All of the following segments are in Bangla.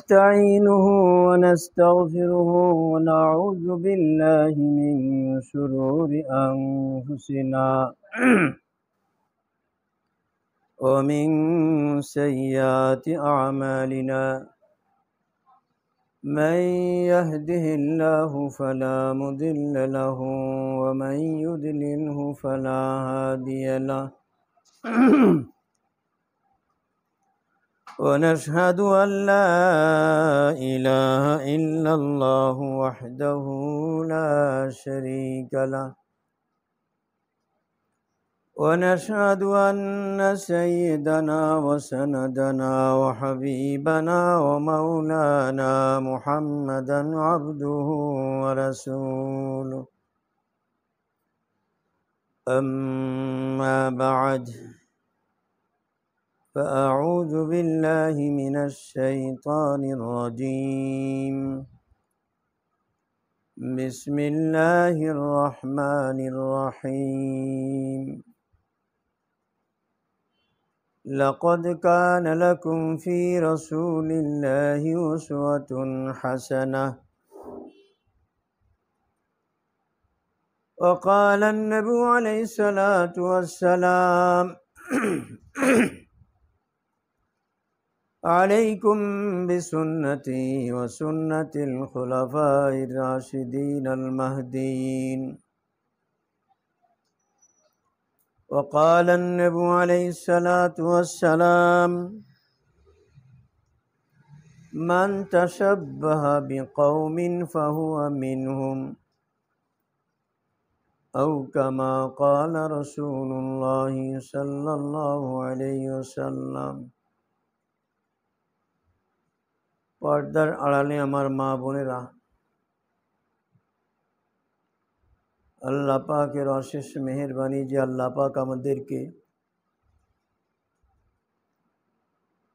ونستعينه ونستغفره ونعوذ بالله من شرور أنفسنا ومن سيئات أعمالنا من يهده الله فلا مضل له ومن يضلله فلا هادي له ونشهد أن لا إله إلا الله وحده لا شريك له ونشهد أن سيدنا وسندنا وحبيبنا ومولانا محمدا عبده ورسوله أما بعد فأعوذ بالله من الشيطان الرجيم بسم الله الرحمن الرحيم لقد كان لكم في رسول الله أسوة حسنة وقال النبي عليه الصلاة والسلام عليكم بسنتي وسنة الخلفاء الراشدين المهديين وقال النبي عليه الصلاة والسلام من تشبه بقوم فهو منهم أو كما قال رسول الله صلى الله عليه وسلم পর্দার আড়ালে আমার মা বোনেরা, আল্লাহ পাকের অশেষ মেহেরবানি যে আল্লাহ পাক আমাদেরকে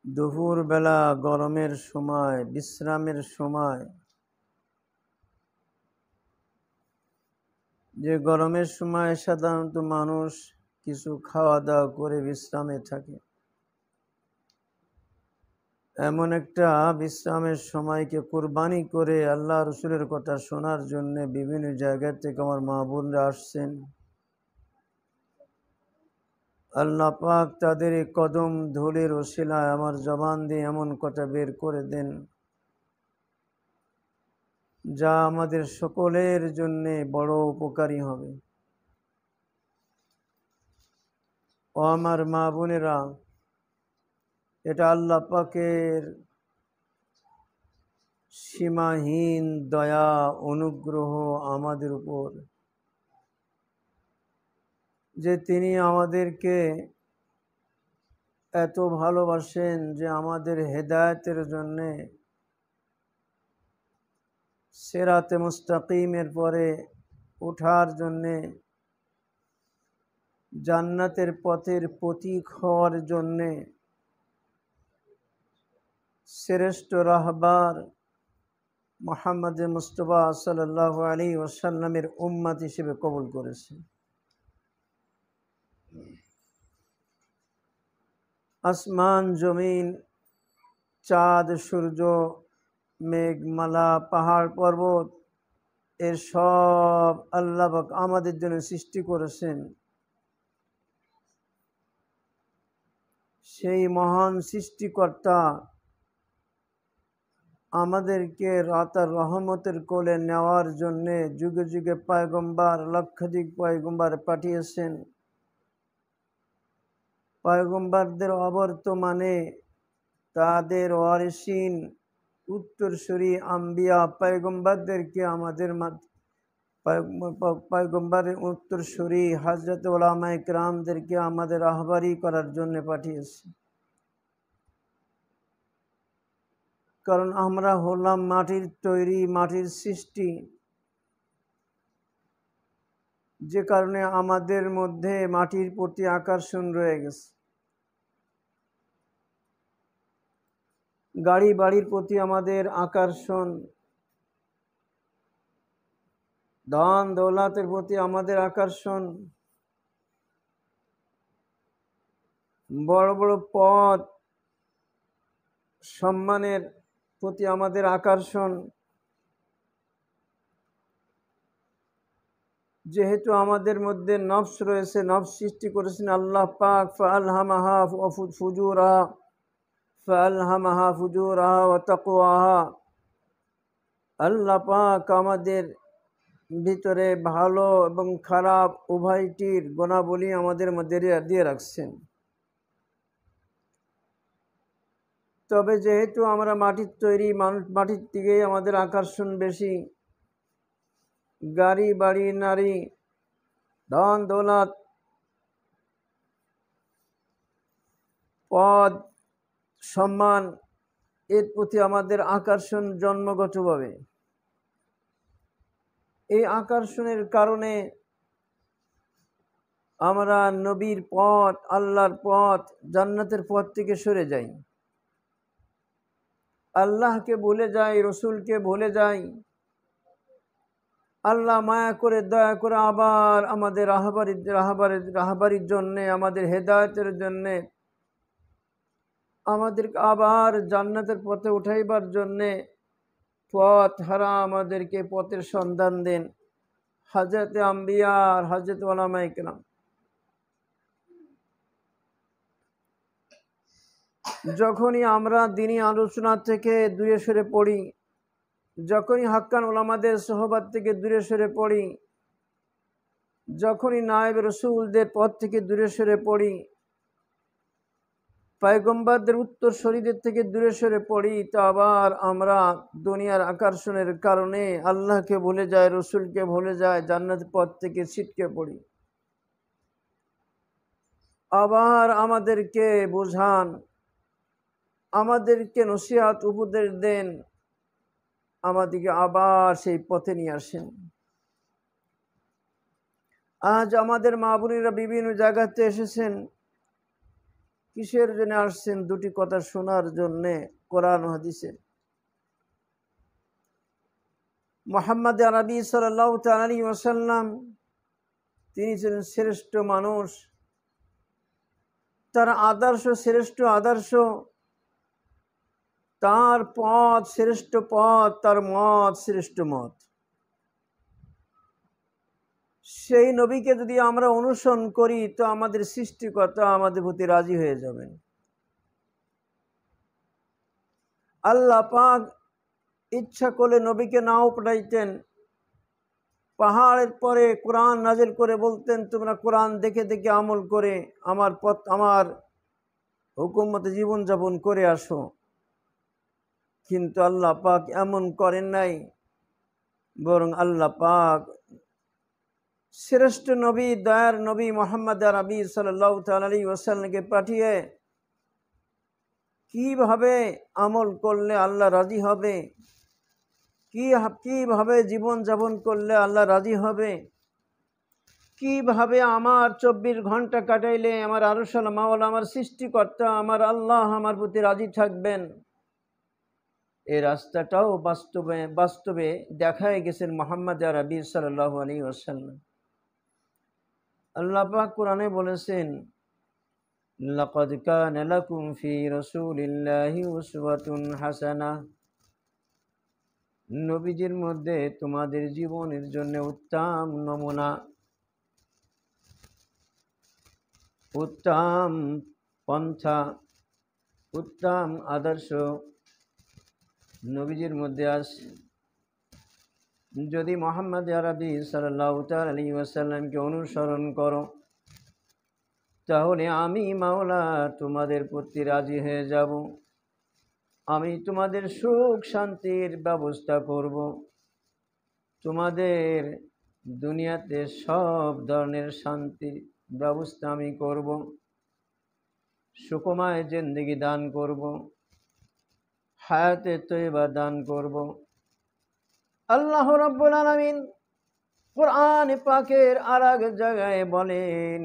দুপুর বেলা গরমের সময়, বিশ্রামের সময়, যে গরমের সময় সাধারণত মানুষ কিছু খাওয়া দাওয়া করে বিশ্রামে থাকে, এমন একটা বিশ্রামের সময়কে কুরবানি করে আল্লাহ রসুলের কথা শোনার জন্য বিভিন্ন জায়গা থেকে আমার মা বোনরা আসছেন। আল্লাহ পাক তাদের এই কদম ধুলির ওসিলায় আমার জবান দিয়ে এমন কথা বের করে দেন যা আমাদের সকলের জন্য বড় উপকারী হবে। ও আমার মা বোনেরা, এটা আল্লাহ পাকের সীমাহীন দয়া অনুগ্রহ আমাদের উপর, যে তিনি আমাদেরকে এত ভালোবাসেন যে আমাদের হেদায়েতের জন্যে সিরাতে মুস্তাকিমের পরে ওঠার জন্যে, জান্নাতের পথের প্রতীক হওয়ার জন্যে শ্রেষ্ঠ রাহবার মুহাম্মদ মুস্তাফা সাল্লাল্লাহু আলাইহি ওয়াসাল্লামের উম্মত হিসেবে কবুল করেছে। আসমান জমিন, চাঁদ সূর্য, মেঘমালা, পাহাড় পর্বত, এর সব আল্লাহ পাক আমাদের জন্য সৃষ্টি করেছেন। সেই মহান সৃষ্টিকর্তা আমাদেরকে তার রহমতের কোলে নেওয়ার জন্যে যুগে যুগে পয়গম্বর, লক্ষাধিক পয়গম্বর পাঠিয়েছেন। পয়গম্বরদের অবর্তমানে তাদের ওয়ারিসিন, উত্তরসূরি আম্বিয়া পয়গম্বরদেরকে আমাদের পয়গম্বরের উত্তরসূরি হযরত উলামায়ে কেরামদেরকে আমাদের রাহবারি করার জন্য পাঠিয়েছে। কারণ আমরা হলাম মাটির তৈরি, মাটির সৃষ্টি, যে কারণে আমাদের মধ্যে মাটির প্রতি আকর্ষণ রয়ে গেছে। গাড়ি বাড়ির প্রতি আমাদের আকর্ষণ, ধন দৌলতের প্রতি আমাদের আকর্ষণ, বড় বড় পদ সম্মানের প্রতি আমাদের আকর্ষণ, যেহেতু আমাদের মধ্যে নফস রয়েছে, নফস সৃষ্টি করেছেন আল্লাহ পাক, ফাআলহামাহা ফুজুরাহা ফাআলহামাহা ফুজুরাহা ওয়া তাকওয়াহা। আল্লাহ পাক আমাদের ভিতরে ভালো এবং খারাপ উভয়টির গুণাবলী আমাদের মধ্যে দিয়ে রাখছেন। তবে যেহেতু আমরা মাটির তৈরি, মাটির দিকেই আমাদের আকর্ষণ বেশি, গাড়ি বাড়ি নারী ধন দৌলত পদ সম্মান এর প্রতি আমাদের আকর্ষণ জন্মগতভাবে। এই আকর্ষণের কারণে আমরা নবীর পথ, আল্লাহর পথ, জান্নাতের পথ থেকে সরে যাই, আল্লাহকে ভুলে যাই, রসুলকে ভুলে যাই। আল্লাহ মায়া করে দয়া করে আবার আমাদের রাহবারির জন্যে, আমাদের হেদায়েতের জন্যে, আমাদেরকে আবার জান্নাতের পথে উঠাইবার জন্যে পথ হারা আমাদেরকে পথের সন্ধান দেন হযরতে আম্বিয়া আর হযরত উলামায়ে কেরাম। যখনই আমরা দ্বীনি আলোচনা থেকে দূরে সরে পড়ি, যখনই হাক্কান উলামাদের সোহবত থেকে দূরে সরে পড়ি, যখনই নায়েব রসুলদের পথ থেকে দূরে সরে পড়ি, পয়গম্বরদের উত্তরসূরিদের থেকে দূরে সরে পড়ি, তো আবার আমরা দুনিয়ার আকর্ষণের কারণে আল্লাহকে ভুলে যাই, রসুলকে ভুলে যাই, জান্নাতের পথ থেকে ছিটকে পড়ি। আবার আমাদেরকে বোঝান, আমাদেরকে নসিহত উপদেশ দেন, আমাদেরকে আবার সেই পথে নিয়ে আসেন। আজ আমাদের মা বোনেরা বিভিন্ন জায়গাতে এসেছেন, কিসের জন্য আসছেন? দুটি কথা শোনার জন্যে, কোরআন হাদিসের। মুহাম্মদ আরবি সাল্লাল্লাহু তাআলা আলাইহি ওয়াসাল্লাম তিনি ছিলেন শ্রেষ্ঠ মানুষ, তার আদর্শ শ্রেষ্ঠ আদর্শ, তার পথ শ্রেষ্ঠ পথ, তার মত শ্রেষ্ঠ মত। সেই নবীকে যদি আমরা অনুসরণ করি তো আমাদের সৃষ্টিকর্তা আমাদের প্রতি রাজি হয়ে যাবেন। আল্লাহ পাক ইচ্ছা করলে নবীকে নাও পাঠাইতেন, পাহাড়ের পরে কোরআন নাজিল করে বলতেন তোমরা কোরআন দেখে দেখে আমল করে আমার পথ, আমার হুকুম মতে জীবনযাপন করে আসো। কিন্তু আল্লাহ পাক এমন করেন নাই, বরং আল্লাহ পাক শ্রেষ্ঠ নবী, দয়ার নবী মুহাম্মদ আরবি সাল্লাল্লাহু তাআলা আলাইহি ওয়াসাল্লামকে পাঠিয়ে কিভাবে আমল করলে আল্লাহ রাজি হবে, কিভাবে জীবন যাপন করলে আল্লাহ রাজি হবে, কিভাবে আমার 24 ঘন্টা কাটাইলে আমার আরশাল মাওলা, আমার সৃষ্টিকর্তা, আমার আল্লাহ আমার প্রতি রাজি থাকবেন, এই রাস্তাটাও বাস্তবে দেখায় গেছেন মুহাম্মদ আরবি সাল্লাল্লাহু আলাইহি ওয়াসাল্লাম। আল্লাহ পাক কোরআনে বলেছেন, লাকাদ কানা লাকুম ফি রাসূলিল্লাহি উসওয়াতুন হাসানাহ, নবীজির মধ্যে তোমাদের জীবনের জন্য উত্তম নমুনা, উত্তম পন্থা, উত্তম আদর্শ নবীজির মধ্যে আছে। যদি মুহাম্মদ আরবি সাল্লাল্লাহু তাআলা আলাইহি ওয়াসাল্লামকে অনুসরণ করো তাহলে আমি মাওলা তোমাদের প্রতি রাজি হয়ে যাব, আমি তোমাদের সুখ শান্তির ব্যবস্থা করব, তোমাদের দুনিয়াতে সব ধরনের শান্তির ব্যবস্থা আমি করব, সুখময় জিন্দেগি দান করব, হায়াতে তয়্যিবা দান করব। আল্লাহ রাব্বুল আলামিন কুরআন পাকের আরেক জায়গায় বলেন,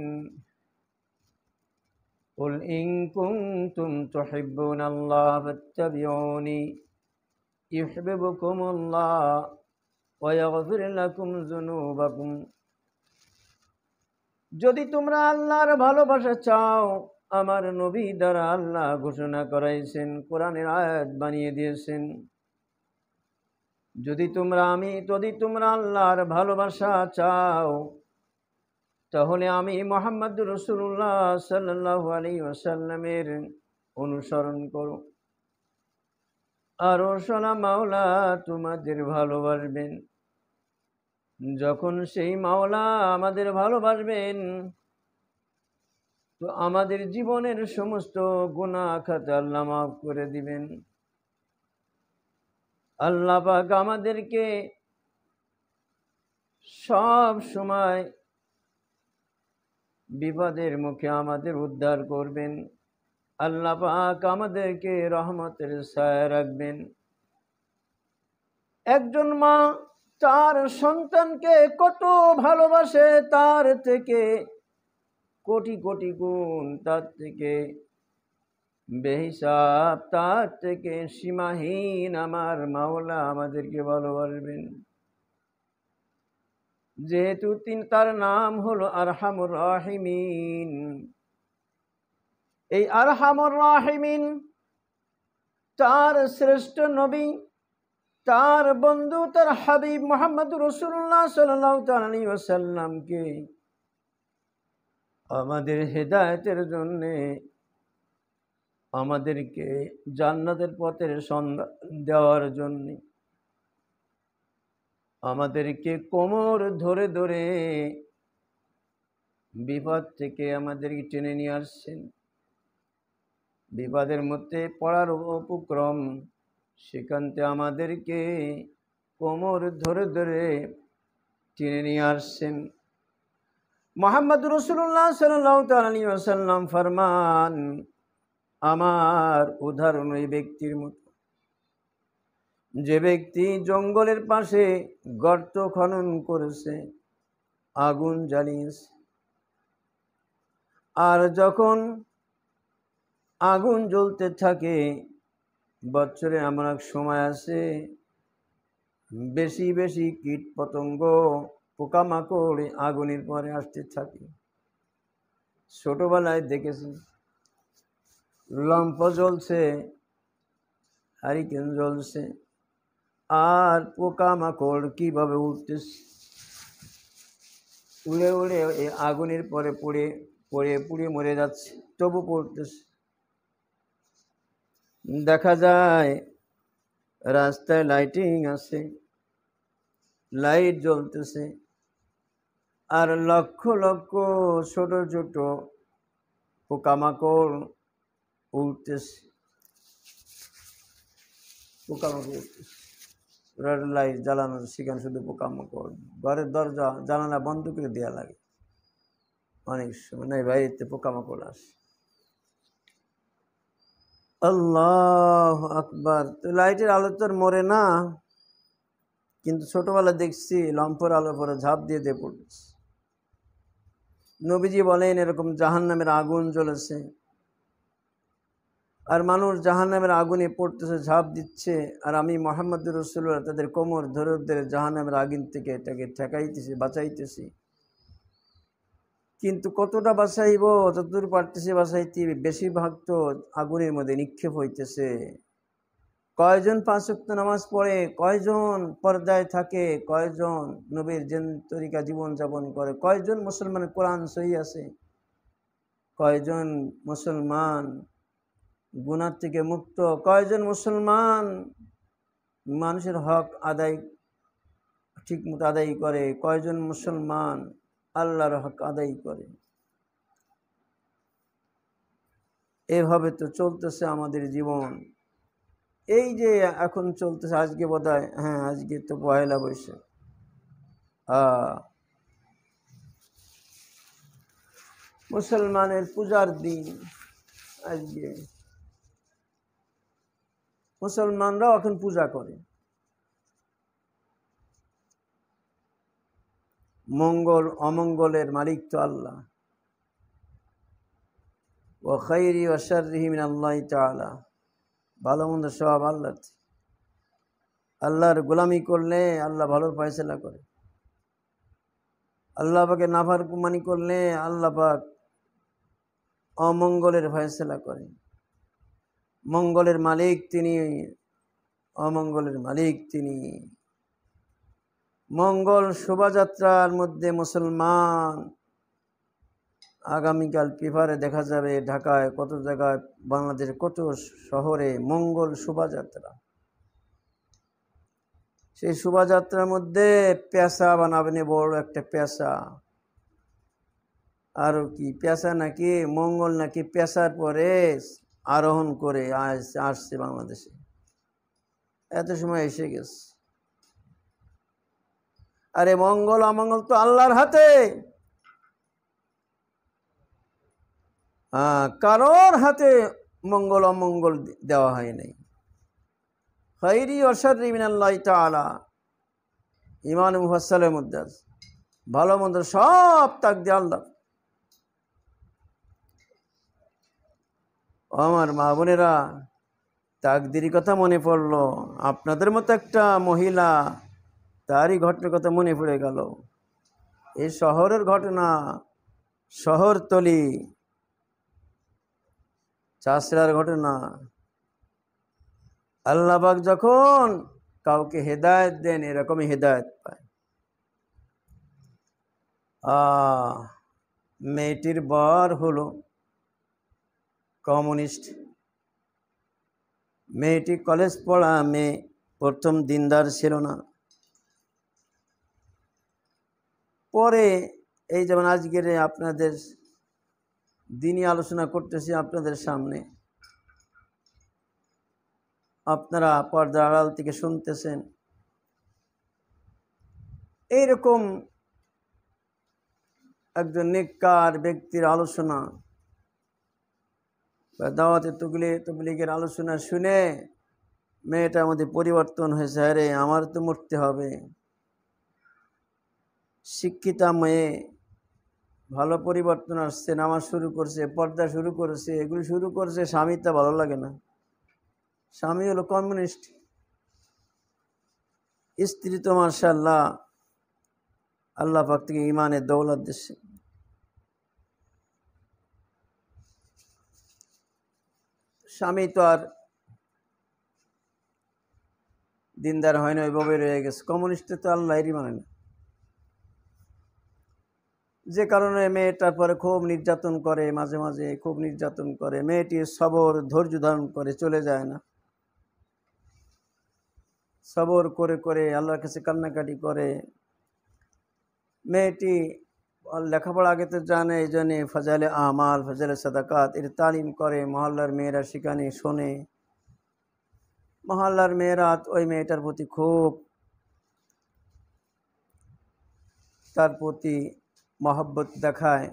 কুল ইন কুনতুম তুহিব্বুনাল্লাহ ফাত্তাবিউনি ইউহিব্বুকুমুল্লাহ ওয়া ইয়াগফির লাকুম যুনুবাকুম। যদি তোমরা আল্লাহর ভালোবাসা চাও, আমার নবী দ্বারা আল্লাহ ঘোষণা করাইছেন, কোরআনের আয়াত বানিয়ে দিয়েছেন। যদি তোমরা আল্লাহর ভালোবাসা চাও, তাহলে আমি মুহাম্মদুর রাসূলুল্লাহ সাল্লাল্লাহু আলাইহি ওয়াসাল্লামের অনুসরণ করো। আর ওসলা মাওলা তোমাদের ভালোবাসবেন। যখন সেই মাওলা আমাদের ভালোবাসবেন, তো আমাদের জীবনের সমস্ত গুনাহ খাতা আল্লাহ মাফ করে দিবেন। আল্লাহ পাক আমাদেরকে সব সময় বিপদের মুখে আমাদের উদ্ধার করবেন। আল্লাহ পাক আমাদেরকে রহমতের ছায়া রাখবেন। একজন মা তার সন্তানকে কত ভালোবাসে, তার থেকে কোটি কোটি গুণ, তার থেকে বেহিসাব, তার থেকে সীমাহীন আমার মাওলা আমাদেরকে ভালোবাসবেন। যেহেতু তার নাম হলো আরহামুর রাহিমিন। এই আরহামুর রাহিমিন তার শ্রেষ্ঠ নবী, তার বন্ধু, তার হাবিব মুহাম্মদুর রাসূলুল্লাহ সাল্লাল্লাহু আলাইহি ওয়াসাল্লামকে আমাদের হেদায়েতের জন্য, আমাদেরকে জান্নাতের পথের সন্ধান দেওয়ার জন্য আমাদেরকে কোমর ধরে ধরে বিপদ থেকে আমাদেরকে টেনে নিয়ে আসছেন। বিপদের মধ্যে পড়ার উপক্রম, সেখান থেকে আমাদেরকে কোমর ধরে ধরে টেনে নিয়ে আসছেন। মুহাম্মদুর রাসূলুল্লাহ সাল্লাল্লাহু আলাইহি ওয়াসাল্লাম ফরমান, আমার উদাহরণ ওই ব্যক্তির মতো যে ব্যক্তি জঙ্গলের পাশে গর্ত খনন করেছে, আগুন জ্বালিয়েছে, আর যখন আগুন জ্বলতে থাকে, বছরে এমন এক সময় আছে বেশি বেশি কীট পতঙ্গ, পোকামাকড় আগুনের পরে আসতে থাকে। ছোটবেলায় দেখেছি লম্ফ জ্বলছে, হারিকেন জ্বলছে, আর পোকামাকড় কিভাবে উঠতেছে, উড়ে উড়ে এই আগুনের পরে পড়ে পড়ে পুড়ে মরে যাচ্ছে, তবু পড়তেছে। দেখা যায় রাস্তায় লাইটিং আছে, লাইট জ্বলতেছে, আর লক্ষ লক্ষ ছোট ছোট পোকামাকড় উঠতেছে, পোকামাকড় উঠতেছে। লাইট জ্বালানো, সেখানে শুধু পোকামাকড়। ঘরের দরজা জানালা বন্ধ করে দেওয়া লাগে, অনেক সময় নাই, বাইরেতে পোকামাকড় আসে। আল্লাহু আকবার। তো লাইটের আলো তো আর মরে না, কিন্তু ছোটবেলা দেখছি লম্ফর আলো পরে ঝাঁপ দিয়ে দিয়ে পড়ছে। নবীজি বলেন এরকম জাহান্নামের আগুন জ্বলেছে, আর মানুষ জাহান্নামের আগুনে পড়তেছে, ঝাঁপ দিচ্ছে, আর আমি মুহাম্মদুর রাসূলুল্লাহ তাদের কোমর ধরে ধরে জাহান্নামের আগুন থেকে এটাকে ঠেকাইতেছি, বাঁচাইতেছি। কিন্তু কতটা বাঁচাইব, যতদূর পারতেছে বাঁচাইতে, বেশিরভাগ তো আগুনের মধ্যে নিক্ষেপ হইতেছে। কয়জন 5 ওয়াক্ত নামাজ পড়ে, কয়জন পর্দায় থাকে, কয়জন নবীর তরিকা জীবনযাপন করে, কয়জন মুসলমানের কোরআন সহি আছে, কয়জন মুসলমান গুনাহ থেকে মুক্ত, কয়জন মুসলমান মানুষের হক আদায় ঠিক মতো আদায় করে, কয়জন মুসলমান আল্লাহর হক আদায় করে। এভাবে তো চলতেছে আমাদের জীবন। এই যে এখন চলতেছে, আজকে বোধহয়, হ্যাঁ আজকে তো পয়লা বৈশাখ, মুসলমানের পূজার দিন। আজকে মুসলমানরাও এখন পূজা করে। মঙ্গল অমঙ্গলের মালিক তো আল্লাহ। ওয়া খাইরি ওয়া শাররিহি মিনাল্লাহি তাআলা, ভালো মন্দ সব আল্লাহর। আল্লাহর গোলামি করলে আল্লাহ ভালোর ফয়সালা করে। আল্লাহ পাকে নাফরমানি করলে আল্লাহ পাক অমঙ্গলের ফয়সালা করেন। মঙ্গলের মালিক তিনি, অমঙ্গলের মালিক তিনি। মঙ্গল শোভাযাত্রার মধ্যে মুসলমান আগামীকাল পেপারে দেখা যাবে ঢাকায় কত জায়গায়, বাংলাদেশের কত শহরে মঙ্গল শোভাযাত্রা। সেই শোভাযাত্রার মধ্যে পেশা বানাবেন, বড় একটা পেশা। আরো কি পেশা নাকি মঙ্গল নাকি পেশার পরে আরোহণ করে আসছে বাংলাদেশে, এত সময় এসে গেছে। আরে মঙ্গল অমঙ্গল তো আল্লাহর হাতে, কারোর হাতে মঙ্গল অমঙ্গল দেওয়া হয় নাই। খাইরি ওয়া শাররি মিনাল্লাহি তাআলা, ইমান মুফাসসালের মধ্যে আছে, ভালো মন্দ সব তাকদীর আল্লাহ। আমার মা বোনেরা, তাকদীর কথা মনে পড়লো, আপনাদের মতো একটা মহিলা, তারই ঘটনার কথা মনে পড়ে গেল। এই শহরের ঘটনা, শহরতলি চাষড়ার ঘটনা। আল্লাহ পাক যখন কাউকে হেদায়েত দেন, এরকমই হেদায়েত পায়। মেয়েটির বর হলো কমিউনিস্ট। মেয়েটি কলেজ পড়া মেয়ে, প্রথম দিনদার ছিল না। পরে এই যেমন আজকের আপনাদের দিনই আলোচনা করতেছি আপনাদের সামনে, আপনারা পর্দার আড়াল থেকে শুনতেছেন। এইরকম একজন নেককার ব্যক্তির আলোচনা বা দাওয়াতে তবলিগের আলোচনা শুনে মেয়েটার মধ্যে পরিবর্তন হয়েছে। আরে আমার তো মরতে হবে। শিক্ষিতা মেয়ে, ভালো পরিবর্তন আসছে, নামাজ শুরু করছে, পর্দা শুরু করেছে, এগুলি শুরু করছে। স্বামীর তা ভালো লাগে না, স্বামী হলো কমিউনিস্ট, স্ত্রী তো মাশাআল্লাহ আল্লাহ পাক থেকে ইমানের দৌলত দিচ্ছে। স্বামী তো আর দিনদার হয় না, ওইভাবে রয়ে গেছে। কমিউনিস্টে তো আল্লাহরই মানে না, যে কারণে মেয়েটার পরে খুব নির্যাতন করে, মাঝে মাঝে খুব নির্যাতন করে। মেয়েটি সবর ধৈর্য ধারণ করে, চলে যায় না। সবর করে করে আল্লাহর কাছে কান্নাকাটি করে। মেয়েটি লেখাপড়া আগে তো জানে, এই জন্যে ফজালে আমাল, ফজালে সাদাকাত এর তালিম করে। মহল্লার মেয়েরা সেখানে শোনে। মহল্লার মেয়েরা ওই মেয়েটার প্রতি খুব, তার প্রতি মহব্বত দেখায়।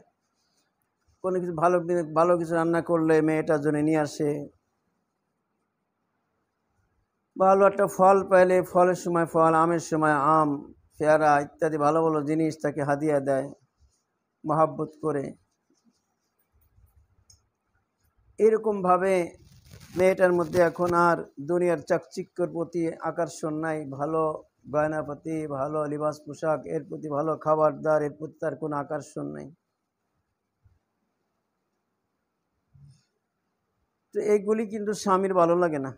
কোনো কিছু ভালো কিছু রান্না করলে মেয়েটার জন্য নিয়ে আসে। ভালো একটা ফল পাইলে ফলের সময় ফল, আমের সময় আম, পেয়ারা ইত্যাদি ভালো ভালো জিনিস তাকে হাদিয়া দেয় মহব্বত করে। এরকমভাবে মেয়েটার মধ্যে এখন আর দুনিয়ার চাকচিক্যর প্রতি আকর্ষণ নাই। ভালো গয়নাপাতি, ভালো লিবাস পোশাক, এর প্রতি ভালো খাবার দাবার, এর প্রতি তার কোনো আকর্ষণ নাই। তো এইগুলি কিন্তু স্বামীর ভালো লাগে না।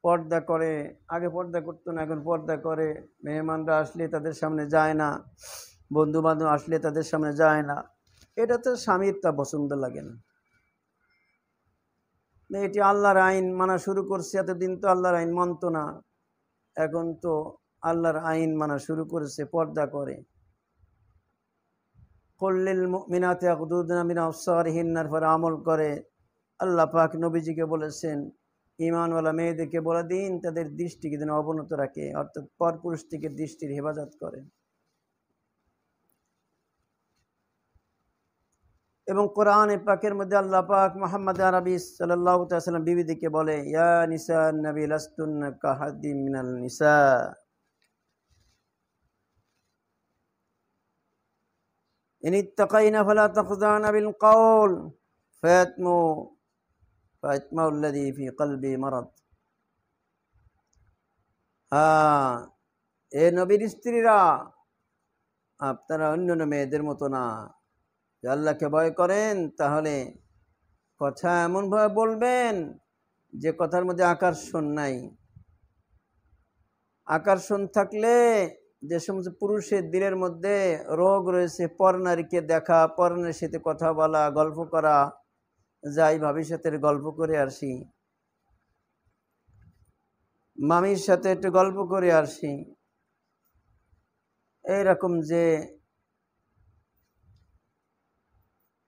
পর্দা করে, আগে পর্দা করতো না, এখন পর্দা করে। মেহমানরা আসলে তাদের সামনে যায় না, বন্ধু বান্ধব আসলে তাদের সামনে যায় না। এটা তো স্বামীর তা পছন্দ লাগে না। মেয়েটি আল্লাহর আইন মানা শুরু করছে, এতদিন তো আল্লাহর আইন মানত না, এখন তো আল্লাহর আইন মানা শুরু করেছে, পর্দা করে। কুল্লিল মুমিনাতি ইয়াগুদুদনা মিন আবসারিহিন্নার পর আমল করে। আল্লাহ পাক নবীজিকে বলেছেন, ঈমানওয়ালা মেয়েদেরকে বলে দিন তাদের দৃষ্টিকে যেন অবনত রাখে, অর্থাৎ পরপুরুষ থেকে দৃষ্টির হেফাজত করে। এবং কোরআনে পাকের মধ্যে আল্লাহ পাক মুহাম্মদ আরবি সাল্লাল্লাহু তাআলা সাল্লাম বিবিদেরকে বলে, ইয়া নিসা নবী লাস্তুন্না কাহাদিম মিনাল নিসা, ইন ইত্তাকাইনা ফালা তাখযানা বিল কওল ফায়াতমাউল্লাযী ফি কলবি মারাদ। এ নবীর স্ত্রীরা, আপনারা অন্যান্য মেয়েদের মতো না, যে আল্লাহকে ভয় করেন তাহলে কথা এমনভাবে বলবেন যে কথার মধ্যে আকর্ষণ নাই। আকর্ষণ থাকলে যে সমস্ত পুরুষের দিলের মধ্যে রোগ রয়েছে, পরনারীকে দেখা, পরনারীর সাথে কথা বলা, গল্প করা, যাই ভাবির সাথে গল্প করে আসি, মামির সাথে একটু গল্প করে আসি, এইরকম যে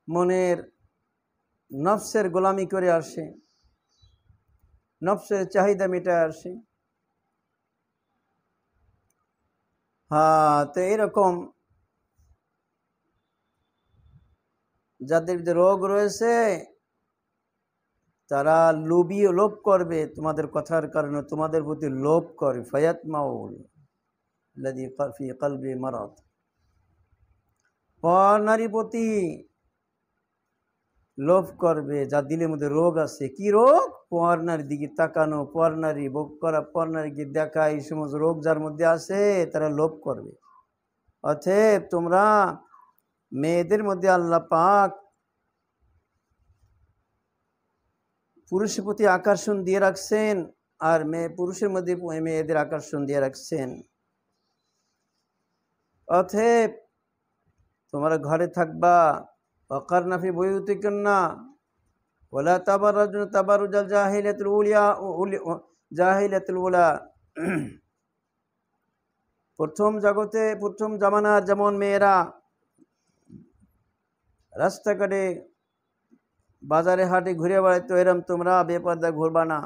মনের নফসের গোলামি করে আসে, নফসের চাহিদা মেটায় আসে। হ্যাঁ, তো এইরকম যাদের রোগ রয়েছে তারা লোভ করবে তোমাদের কথার কারণে, তোমাদের প্রতি লোভ করে। ফায়াতমাউল লাযী ফি কলবি মারাদ, পরনারী প্রতি লোভ করবে যার দিলের মধ্যে রোগ আছে। কি রোগ? পরনারীর দিকে তাকানো, পরনারী ভোগ করা, পরনারীকে দেখা, এই সমস্ত রোগ যার মধ্যে আছে তারা লোভ করবে। অতএব তোমরা মেয়েদের মধ্যে আল্লাহ পাক পুরুষের প্রতি আকর্ষণ দিয়ে রাখছেন, আর পুরুষের মধ্যে মেয়েদের আকর্ষণ দিয়ে রাখছেন। অতএব তোমরা ঘরে থাকবা, ওয়াকারনা ফি বুয়ুতিকুন্না ওয়ালা তাবাররাজনা তাবারুজাল জাহিলিয়াতুল উলা। প্রথম জগতে, প্রথম জামানার যেমন মেয়েরা রাস্তাঘাটে বাজারে হাটে ঘুরে বেড়াইতো, এরম তোমরা বেপর্দা ঘুরবা না,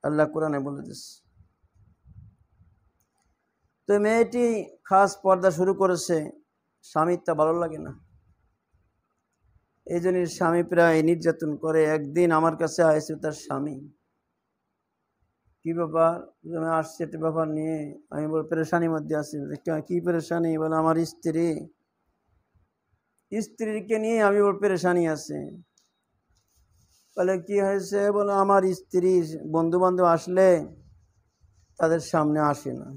আল্লাহ কোরআনে বলে দিচ্ছে। তো মেয়েটি খাস পর্দা শুরু করেছে, স্বামীর তা ভালো লাগে না, এই জন্য স্বামী প্রায় নির্যাতন করে। একদিন আমার কাছে আসছে তার স্বামী, কি ব্যাপার? আমি আসছি একটা ব্যাপার নিয়ে। আমি বল পেরেশানির মধ্যে আছি। কি পেরেশানি? বলে আমার স্ত্রীকে নিয়ে আমি ওর পেরেশানি আছে। বলে কি হয়েছে? বলে আমার স্ত্রী বন্ধু বান্ধব আসলে তাদের সামনে আসে না,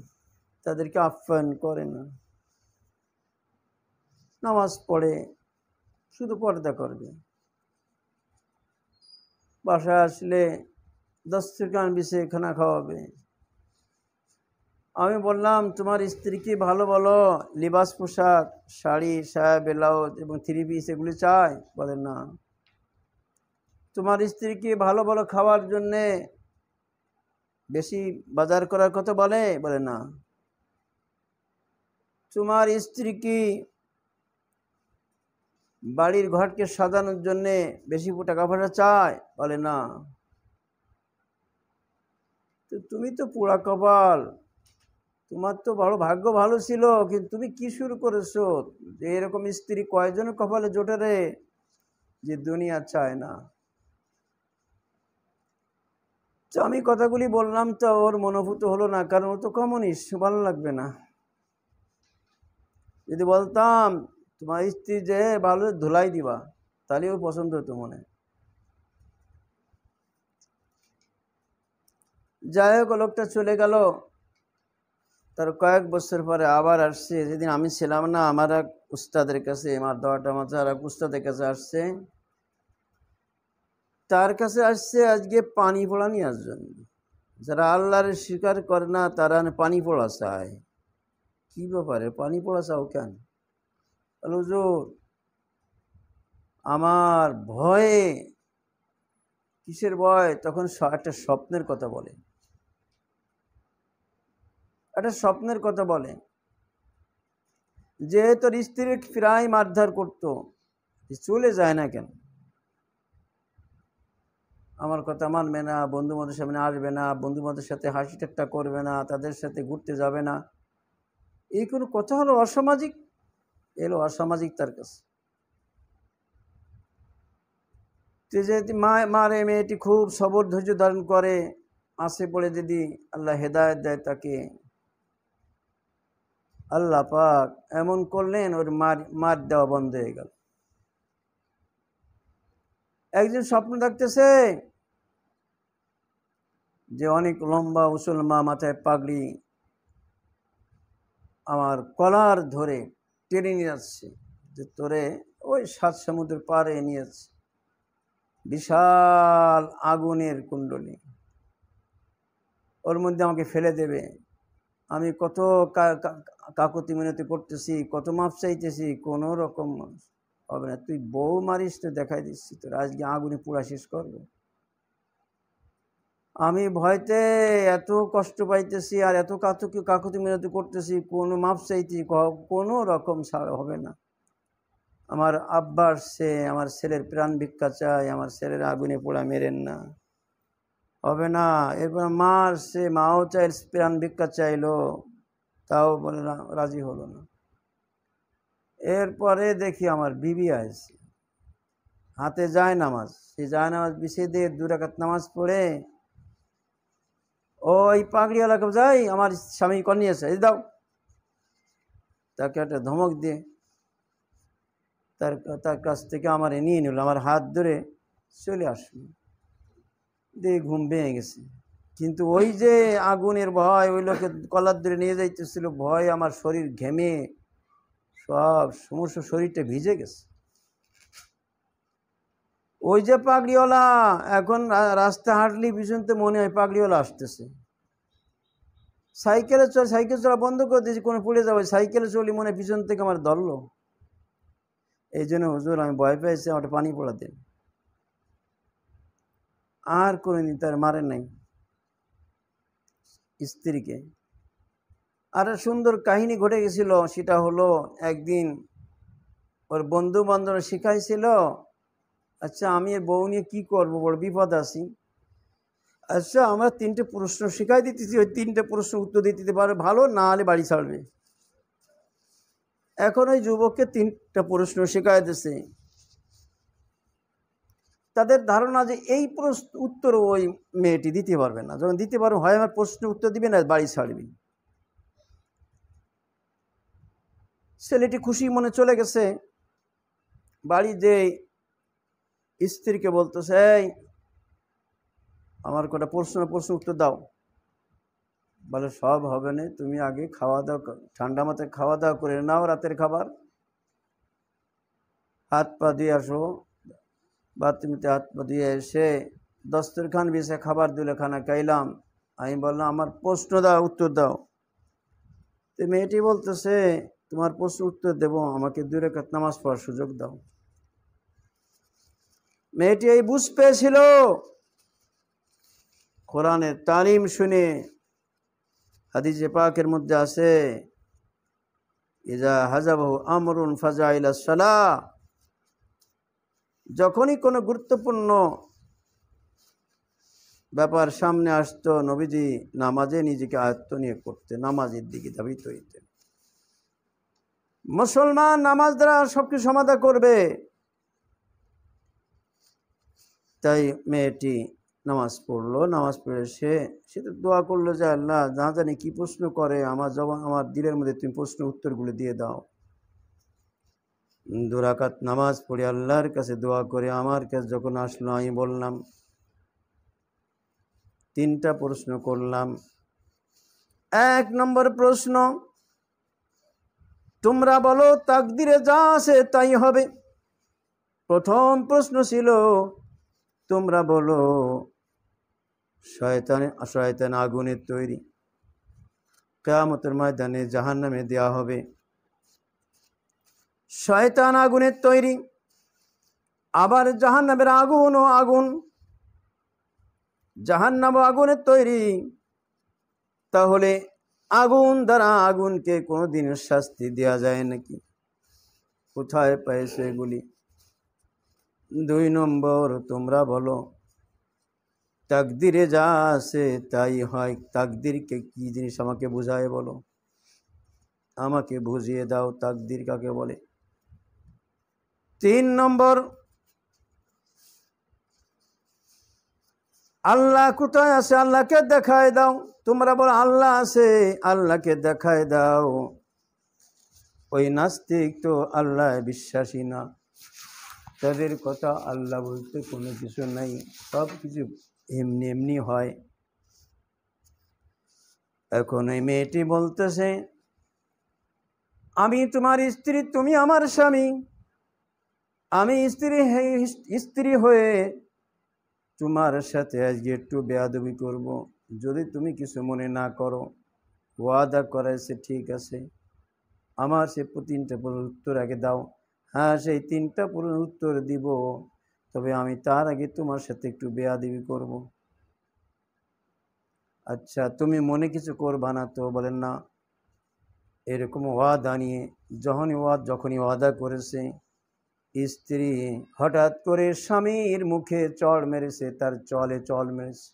তাদেরকে আপ্যায়ন করে না, নামাজ পড়ে, শুধু পর্দা করবে। বাসায় আসলে দস্তরখান বিছিয়ে খানা খাওয়াবে। আমি বললাম তোমার স্ত্রীকে ভালো বলো, লিবাস পোশাক, শাড়ি, সায়া, ব্লাউজ এবং থ্রি পিস এগুলি চাই? বলে না। তোমার স্ত্রীকে ভালো ভালো খাওয়ার জন্যে বেশি বাজার করার কথা বলে? বলে না। তোমার স্ত্রী কি বাড়ির ঘরকে সাজানোর জন্যে বেশি টাকা পয়সা চায়? বলে না। তো তুমি তো পোড়া কপাল, তোমার তো বড় ভাগ্য ভালো ছিল, কিন্তু তুমি কি শুরু করেছো? যে এরকম স্ত্রী কয়জনের কপালে জোটে রে, যে দুনিয়া চায় না। তো আমি কথাগুলি বললাম, তো ওর মনোভূত হলো না, কারণ ও তো কমিউনিস্ট, ভালো লাগবে না। যদি বলতাম তোমার স্ত্রী যে ভালো ধুলাই দিবা, তাহলে ও পছন্দ হতো মনে। যাই হোক, লোকটা চলে গেল। তার কয়েক বছর পরে আবার আসছে। যেদিন আমি ছিলাম না, আমার এক উস্তাদের কাছে, আমার দোয়াটা মাথার এক উস্তাদের কাছে আসছে। তার কাছে আসছে আজকে পানি পড়া নেওয়ার জন্য। যারা আল্লাহর স্বীকার করে না তারা পানি পড়া চায়। কি ব্যাপারে পানি পড়া চাও কেন? হুজুর আমার ভয়ে। কিসের ভয়? তখন একটা স্বপ্নের কথা বলে, একটা স্বপ্নের কথা বলে যে তোর স্ত্রীর প্রায় মারধর করতো, চলে যায় না কেন? আমার কথা মানবে না, বন্ধু বান্ধবের সামনে আসবে না, বন্ধু বান্ধবের সাথে হাসি ঠাট্টা করবে না, তাদের সাথে ঘুরতে যাবে না, এই কোনো কথা হলো অসামাজিক? এলো অসামাজিক তার কাছে। যদি মারে মেয়েটি খুব সবর ধৈর্য ধারণ করে, আসে পড়ে যদি আল্লাহ হেদায়েত দেয় তাকে, আল্লাহ পাক এমন করলেন ওর মার দেওয়া বন্ধ হয়ে গেল। একদিন স্বপ্ন দেখতেছে যে অনেক লম্বা মুসলমা, মাথায় পাগড়ি, আমার কলার ধরে টেনে নিয়ে যাচ্ছে, যে তোরে ওই 7 সমুদ্র পারে নিয়েছে, বিশাল আগুনের কুণ্ডলী, ওর মধ্যে আমাকে ফেলে দেবে। আমি কত কাকুতি মিনতি করতেছি, কত মাপ চাইতেছি, কোনো রকম হবে না। তুই বউ মারিস তো দেখাই দিচ্ছি, তোর আজকে আগুনে পুরা শেষ করবো। আমি ভয়তে এত কষ্ট পাইতেছি আর এত কাকুতি মিনতি করতেছি, কোনো মাপ চাইছি, কোনো রকম ছাড় হবে না। আমার আব্বা আসছে, আমার ছেলের প্রাণ ভিক্ষা চাই, আমার ছেলের আগুনে পোড়া মেরেন না, হবে না। এরপর মা আসছে, মাও চাই প্রাণ ভিক্ষা চাইলো, তাও বলে না, রাজি হলো না। এরপরে দেখি আমার বিবি আসছে, হাতে যায় নামাজ, সে যায় নামাজ বিছিয়ে দিয়ে 2 রাকাত নামাজ পড়ে ওই পাগড়িওয়ালাকে যাই আমার স্বামী কল নিয়েছে, এই দাও, তাকে একটা ধমক দিয়ে তার কাছ থেকে আমার নিয়ে নিল, আমার হাত ধরে চলে আসলো, দিয়ে ঘুম ভেঙে গেছে। কিন্তু ওই যে আগুনের ভয়, ওই লোকে কলার ধরে নিয়ে যাইতেছিল, ভয় আমার শরীর ঘেমে সব সমস্ত শরীরটা ভিজে গেছে। ওই যে পাগড়িওয়ালা, এখন রাস্তা হাঁটলি পিছনতে মনে হয় পাগড়িওয়ালা আসতেছে। সাইকেল চলা বন্ধ করে দিয়েছি, কোনো পড়ে যাবে, সাইকেলে চলি মনে পিছন থেকে আমার ধরলো। এই জন্য হুজুর আমি ভয় পেয়েছি, আমার পানি পড়া দেন। আর কোনোদিন তার মারে নাই স্ত্রীকে। আর সুন্দর কাহিনী ঘটে গেছিল, সেটা হলো একদিন ওর বন্ধু বান্ধব শিখাইছিল, আচ্ছা আমি এর বউ নিয়ে কী করবো, বড় বিপদ আছি, আচ্ছা আমরা 3টে প্রশ্ন শিখাই দিতেছি, ওই 3টে প্রশ্ন উত্তর দিতে পারবে ভালো, না হলে বাড়ি ছাড়বে। এখন ওই যুবককে 3টা প্রশ্ন শেখাই দিচ্ছে। তাদের ধারণা যে এই প্রশ্ন উত্তর ওই মেয়েটি দিতে পারবে না, যখন দিতে পারবে হয় আমার প্রশ্ন উত্তর দিবে না বাড়ি ছাড়বি। ছেলেটি খুশি মনে চলে গেছে বাড়ি, যে স্ত্রীকে বলতেছে, এই আমার কটা প্রশ্ন উত্তর দাও। বলে সব হবে না, তুমি আগে খাওয়া দাওয়া, ঠান্ডা মাথায় খাওয়া দাওয়া করে নাও, রাতের খাবার, হাত পা দিয়ে আসো, বাথরুমতে হাত পা দিয়ে এসে দস্তরখান বিছে খাবার দিলে খানা খাইলাম। আমি বললাম আমার প্রশ্ন দাও, উত্তর দাও। তো মেয়েটি বলতেছে, তোমার প্রশ্ন উত্তর দেব, আমাকে 2 রাকাত নামাজ পড়ার সুযোগ দাও। মেয়েটি এই বুঝ পেয়েছিল কোরআনের তালিম শুনে, হাদিসে পাকের মধ্যে আছে, ইজা হাজাবাহু আমরুন ফাজা ইলা সালাহ, যখনই কোনো গুরুত্বপূর্ণ ব্যাপার সামনে আসতো, নবীজি নামাজে নিজেকে আয়ত্ত নিয়ে করতে, নামাজের দিকে ধাবিত হইতেন। মুসলমান নামাজ দ্বারা সবকিছু সমাধান করবে। তাই মেয়েটি নামাজ পড়লো, নামাজ পড়ে সে তো দোয়া করলো যে আল্লাহ, না জানি কি প্রশ্ন করে, আমার দিলের মধ্যে তুমি প্রশ্ন উত্তরগুলো দিয়ে দাও। 2 রাকাত নামাজ পড়ে আল্লাহর কাছে দোয়া করে আমার কাছে যখন আসলো, আমি বললাম 3টা প্রশ্ন করলাম। 1 নম্বর প্রশ্ন, তোমরা বলো তাকদিরে যা আছে তাই হবে। প্রথম প্রশ্ন ছিল, তোমরা বলো শয়তান আগুনের তৈরি, কিয়ামতের ময়দানে জাহান্নামে দেওয়া হবে। শয়তান আগুনের তৈরি, আবার জাহান্নামের আগুনও আগুন, জাহান্নাম আগুনের তৈরি। তাহলে আগুন দ্বারা আগুনকে কোনোদিন শাস্তি দেওয়া যায় নাকি? কোথায় পেয়েছে এগুলি? 2 নম্বর, তোমরা বলো তাকদিরে যা আছে তাই হয়। তাকদিরকে কি জিনিস আমাকে বুঝায় বলো, আমাকে বুঝিয়ে দাও তাকদির কাকে বলে। 3 নম্বর, আল্লাহ কোথায় আছে, আল্লাহকে দেখায় দাও। তোমরা বলো আল্লাহ আছে, আল্লাহকে দেখায় দাও। ওই নাস্তিক তো আল্লাহ বিশ্বাসী না, তাদের কথা আল্লাহ বলতে কোনো কিছু নাই, সব কিছু এমনি এমনি হয়। এখন এই মেয়েটি বলতেছে আমি তোমার স্ত্রী, তুমি আমার স্বামী। আমি স্ত্রী হয়ে তোমার সাথে আজকে একটু বেয়াদবি করব, যদি তুমি কিছু মনে না করো। ওয়াদা করাইছে, ঠিক আছে। আমার সে তিনটা প্রশ্নের উত্তর আগে দাও। হ্যাঁ, সেই তিনটা প্রশ্নের উত্তর দিব, তবে আমি তার আগে তোমার সাথে একটু বেয়াদবি করব। আচ্ছা, তুমি মনে কিছু করবা না তো? বলেন না। এরকম ওয়াদা নিয়ে যখনই ওয়াদা করেছে, স্ত্রী হঠাৎ করে স্বামীর মুখে চড় মেরেছে, তার চড় মেরেছে,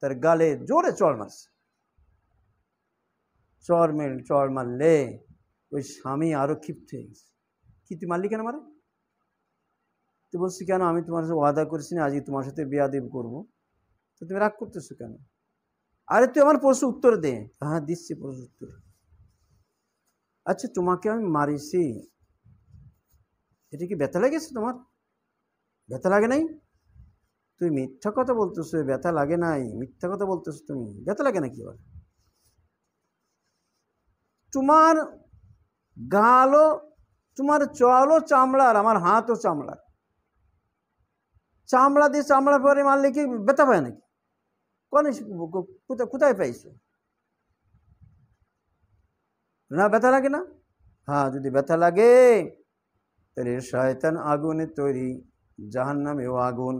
তার গালে জোরে চড় মারছে। চড় মারলে ওই স্বামী আরো ক্ষিপ্ত হয়ে গেছে। কি, তুই মারলি কেন মারে? তুই বলছি কেন, আমি তোমার সাথে ওয়াদা করেছি না আজকে তোমার সাথে বেয়াদবি করবো, তো তুমি রাগ করতেছো কেন? আরে তুই আমার প্রশ্ন উত্তর দে। হ্যাঁ, দিচ্ছি প্রশ্ন উত্তর। আচ্ছা, তোমাকে আমি মারিছি, এটা কি ব্যথা লেগেছে তোমার? ব্যথা লাগে নাই? তুই মিথ্যা কথা বলতেছো, ব্যথা লাগে নাই, মিথ্যা কথা বলতেছো তুমি। ব্যথা লাগে নাকি? আবার তোমার গালও, তোমার চলও চামড়ার, আমার হাতও চামড়ার। চামড়া দিয়ে চামড়া পরে মারলে কি ব্যথা পায় নাকি? কোথায় পাইছো? না, ব্যথা লাগে না? হ্যাঁ, যদি ব্যথা লাগে তাহলে শয়তান আগুনে তৈরি, জাহান্নামেও আগুন।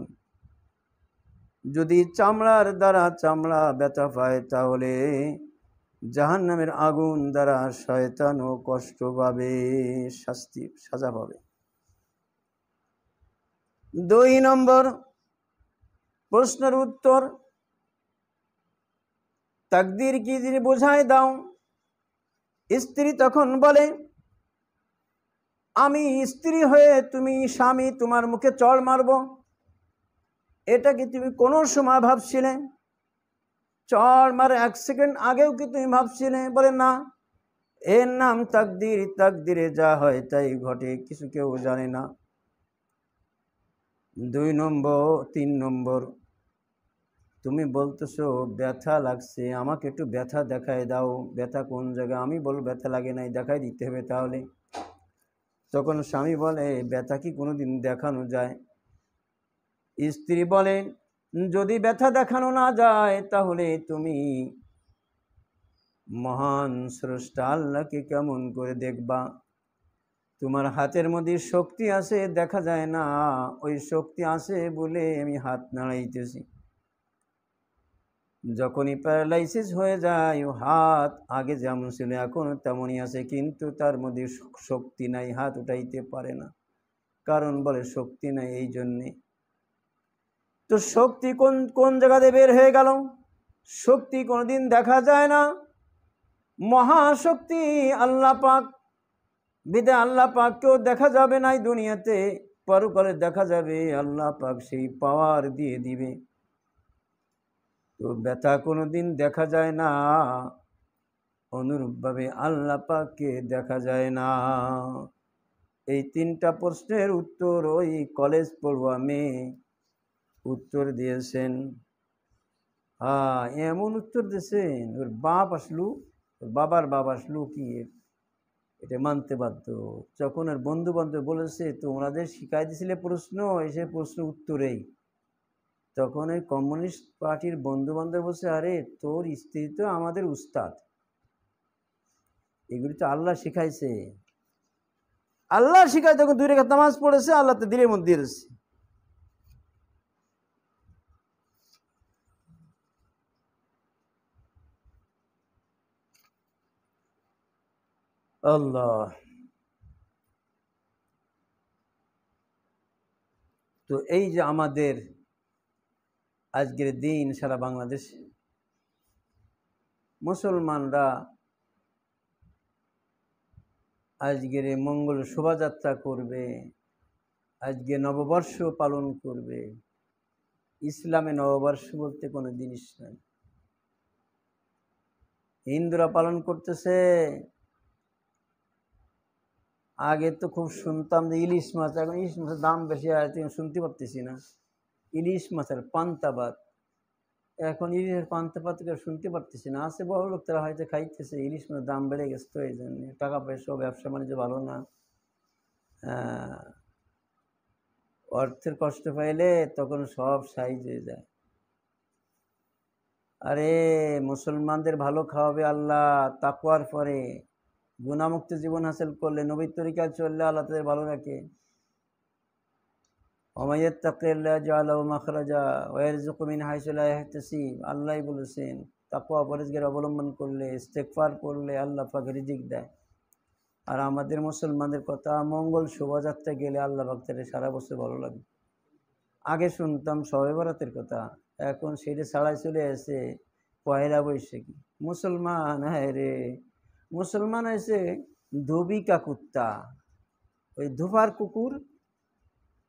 যদি চামড়ার দ্বারা চামড়া ব্যথা পায়, তাহলে জাহান্নামের আগুন দ্বারা শয়তানও কষ্ট পাবে, সাজা পাবে। 2 নম্বর প্রশ্নের উত্তর, তাকদীর কি যিনি বোঝায় দাও। স্ত্রী তখন বলে, আমি স্ত্রী হয়ে তুমি স্বামী, তোমার মুখে চড় মারব, এটা কি তুমি কোনো সময় ভাবছিলে? চড় মারে 1 সেকেন্ড আগেও কি তুমি ভাবছিলে? বলে না, এর নাম তাকদীর। তাকদীরে যা হয় তাই ঘটে, কিছু কেউ জানে না। 3 নম্বর, তুমি বলতেছো ব্যথা লাগছে, আমাকে একটু ব্যথা দেখায় দাও। ব্যথা কোন জায়গায়? আমি বলবো ব্যথা লাগে নাই, দেখাই দিতে হবে তাহলে। তখন স্বামী বলে, ব্যথা কি কোনোদিন দেখানো যায়? স্ত্রী বলে, যদি ব্যথা দেখানো না যায়, তাহলে তুমি মহান স্রষ্টা আল্লাহকে কেমন করে দেখবা? তোমার হাতের মধ্যে শক্তি আছে, দেখা যায় না, ওই শক্তি আছে বলে আমি হাত নাড়াইতেছি। যখনই প্যারালাইসিস হয়ে যায়, হাত আগে যেমন ছিল এখন তেমনই আছে, কিন্তু তার মধ্যে শক্তি নাই, হাত উঠাইতে পারে না। কারণ বলে শক্তি নাই, এই জন্যে। তো শক্তি কোন কোন জায়গাতে বের হয়ে গেল? শক্তি কোনোদিন দেখা যায় না, মহাশক্তি আল্লাহ পাক। বিদে আল্লাহ পাককেও দেখা যাবে না দুনিয়াতে, পরকালে দেখা যাবে, আল্লাহ পাক সেই পাওয়ার দিয়ে দিবে। তো ব্যথা কোনোদিন দেখা যায় না, অনুরূপভাবে আল্লাহ পাককে দেখা যায় না। এই 3টা প্রশ্নের উত্তর ওই কলেজ পড়ুয়া মেয়ে উত্তর দিয়েছেন। হ্যাঁ, এমন উত্তর দিয়েছেন, ওর বাপ আসলো, ওর বাবার বাবা আসলো, কি এটা মানতে বাধ্য। যখন আর বন্ধু বান্ধব বলেছে তোমরাদের শিখাই দিয়েছিলে প্রশ্ন, এসে প্রশ্ন উত্তরেই, তখন ওই কমিউনিস্ট পার্টির বন্ধু বান্ধব বলছে, আরে তোর স্ত্রী তো আমাদের উস্তাদ, এগুলি তো আল্লাহ শিখাইছে। আল্লাহ শিখায়, তখন 2 রাকাত নামাজ পড়েছে, আল্লাহ তো দিলের মধ্যে দিয়েছে। আল্লাহ। তো এই যে আমাদের আজকের দিন, সারা বাংলাদেশ মুসলমানরা আজকের মঙ্গল শোভাযাত্রা করবে, আজকে নববর্ষ পালন করবে। ইসলামে নববর্ষ বলতে কোনো জিনিস নাই। হিন্দুরা পালন করতেছে। আগে তো খুব শুনতাম যে ইলিশ মাছ, এখন ইলিশ মাছের দাম বেশি, আর শুনতে পারতেছি না। ইলিশ মাছের পান্তা ভাত, এখন ইলিশের পান্তা পাতকে শুনতে পারতেছি না। আছে বড় লোক, তারা হয়তো খাইতেছে। ইলিশ মাছের দাম বেড়ে গেছে, তো এই জন্য টাকা পয়সা ব্যবসা বাণিজ্য ভালো না। অর্থের কষ্ট পাইলে তখন সব সাইজ হয়ে যায়। আরে মুসলমানদের ভালো খাওয়াবে আল্লাহ, তাকওয়ার পরে গুনাহমুক্ত জীবন হাসিল করলে, নবীর তরিকায় চললে আল্লাহ তাদের ভালো রাখে। ওয়া ইয়াত্তাকিল্লাহ জাআলা লাহু মাখরাজা ওয়া ইয়ারযুকহু মিন হাইসু লা ইয়াহতাসিব। আল্লাহই বলেছেন তাকওয়া পরহেজগারি অবলম্বন করলে, ইস্তেগফার করলে আল্লাহ পাক রিজিক দেয়। আর আমাদের মুসলমানদের কথা, মঙ্গল শোভাযাত্রা গেলে আল্লাহ পাক তাদের সারা বছর ভালো লাগে। আগে শুনতাম শবে বরাতের কথা, এখন সেটা ছাড়াই চলে আসে পয়লা বৈশাখী। মুসলমান, হ্যাঁ রে, মুসলমান হয়েছে ধোবি কা কুত্তা। ওই ধোপার কুকুর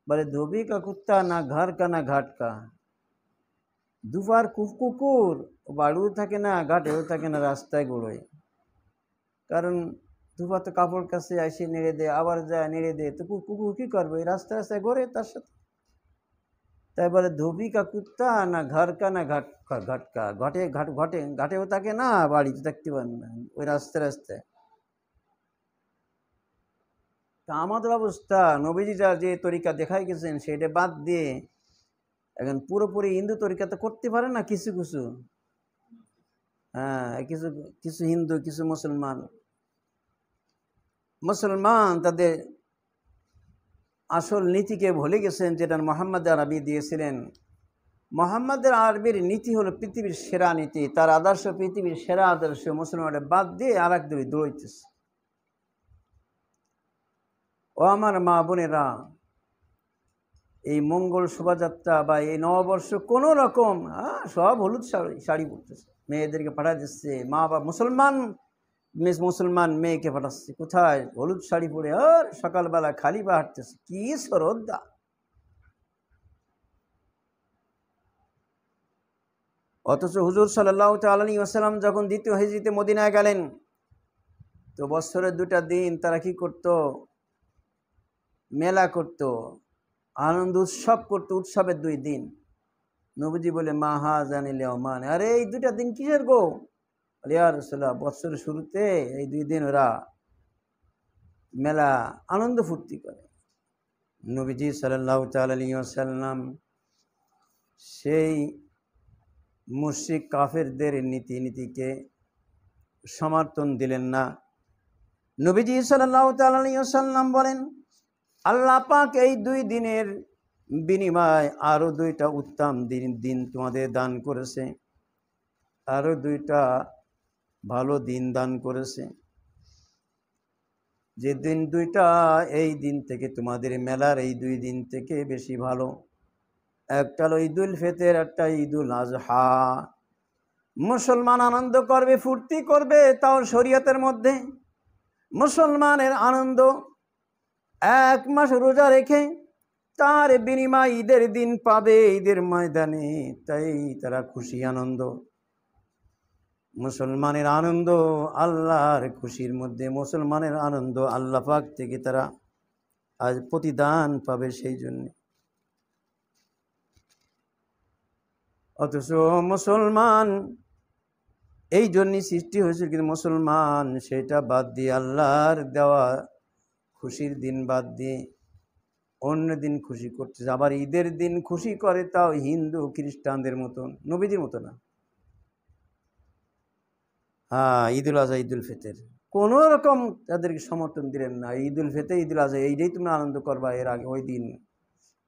বলে ধোবি কা কুত্তা, না ঘর কা না ঘাট কা। দুপার কুকুর বাড়িও থাকে না, ঘাটেও থাকে না, রাস্তায় ঘুরোয়। কারণ দুপা তো কাপড় কাছে এসে নেড়ে দেয়, আবার যায় নেড়ে দেয়, তো কুকুর কী করবে? রাস্তায় রাস্তায় ঘোরে তার সাথে। তাই বলে ধোবি কা কুত্তা, না ঘর কা না ঘাট কা। ঘাটেও থাকে না, বাড়িতে থাকতে পারে না, ওই রাস্তায় রাস্তায়। তা আমাদের অবস্থা, নবীজি যা যে তরিকা দেখাই গেছেন সেটা বাদ দিয়ে এখন পুরোপুরি হিন্দু তরিকা তো করতে পারে না কিছু কিছু। কিছু কিছু হিন্দু, কিছু মুসলমান তাদের আসল নীতিকে ভুলে গেছেন, যেটা মোহাম্মদ আরবি দিয়েছিলেন। মোহাম্মদের আরবির নীতি হলো পৃথিবীর সেরা নীতি, তার আদর্শ পৃথিবীর সেরা আদর্শ। মুসলমানরা বাদ দিয়ে আর এক দূরে দৌড়াইতেছে। ও আমার মা বোনেরা, এই মঙ্গল শোভাযাত্রা বা এই নববর্ষ কোনো রকম সব হলুদ শাড়ি পরতেছে, মেয়েদেরকে পাঠা দিচ্ছে। মা বাবা মুসলমান মেয়েকে পাঠাচ্ছে কোথায়? হলুদ শাড়ি পরে, আর সকালবেলা খালি পা হাঁটতেছে। কি শ্রদ্ধা! অথচ হুজুর সাল্লাল্লাহু তাআলা আলাইহি ওয়াসাল্লাম যখন দ্বিতীয় হিজরিতে মদিনায় গেলেন, তো বছরের 2টা দিন তারা কি করত? মেলা করত, আনন্দ উৎসব করত। উৎসবের 2 দিন। নবীজি বলে মা হাযানিল ইয়াওমান, আরে এই 2টা দিন কিসের গো? ইয়া রাসূলুল্লাহ, বছরের শুরুতে এই 2 দিন ওরা মেলা আনন্দ ফুর্তি করে। নবীজি সাল্লাল্লাহু তাআলা আলাইহি ওয়াসাল্লাম সেই মুশরিক কাফেরদের নীতিকে সমর্থন দিলেন না। নবীজি সাল্লাল্লাহু তাআলা আলাইহি ওয়াসাল্লাম বলেন, আল্লাহ পাক এই 2 দিনের বিনিময় আরো 2টা উত্তম দিন তোমাদের দান করেছে, আরো 2টা ভালো দিন দান করেছে। যে দিন 2টা এই দিন থেকে, তোমাদের মেলার এই 2 দিন থেকে বেশি ভালো। একটা হলো ঈদুল ফিতর, একটা ঈদুল আজহা। মুসলমান আনন্দ করবে, ফুর্তি করবে, তাও শরীয়তের মধ্যে। মুসলমানের আনন্দ 1 মাস রোজা রেখে তার বিনিময় ঈদের দিন পাবে, ঈদের ময়দানে, তাই তারা খুশি আনন্দ। মুসলমানের আনন্দ আল্লাহর খুশির মধ্যে, মুসলমানের আনন্দ আল্লাহ পাক থেকে তারা আজ প্রতিদান পাবে সেই জন্য। অথচ মুসলমান এই জন্যই সৃষ্টি হয়েছে, কিন্তু মুসলমান সেটা বাদ দিয়ে, আল্লাহর দেওয়া খুশির দিন বাদ দিয়ে অন্য দিন খুশি করতেছে। আবার ঈদের দিন খুশি করে, তাও হিন্দু খ্রিস্টানদের মতন, নবীজির মতো না। ঈদুল আজহা, ঈদুল ফিতর কোনো রকম তাদেরকে সমর্থন দিলেন না। ঈদুল ফিতর, ঈদুল আজহা এইটাই তোমরা আনন্দ করবা, এর আগে ওই দিন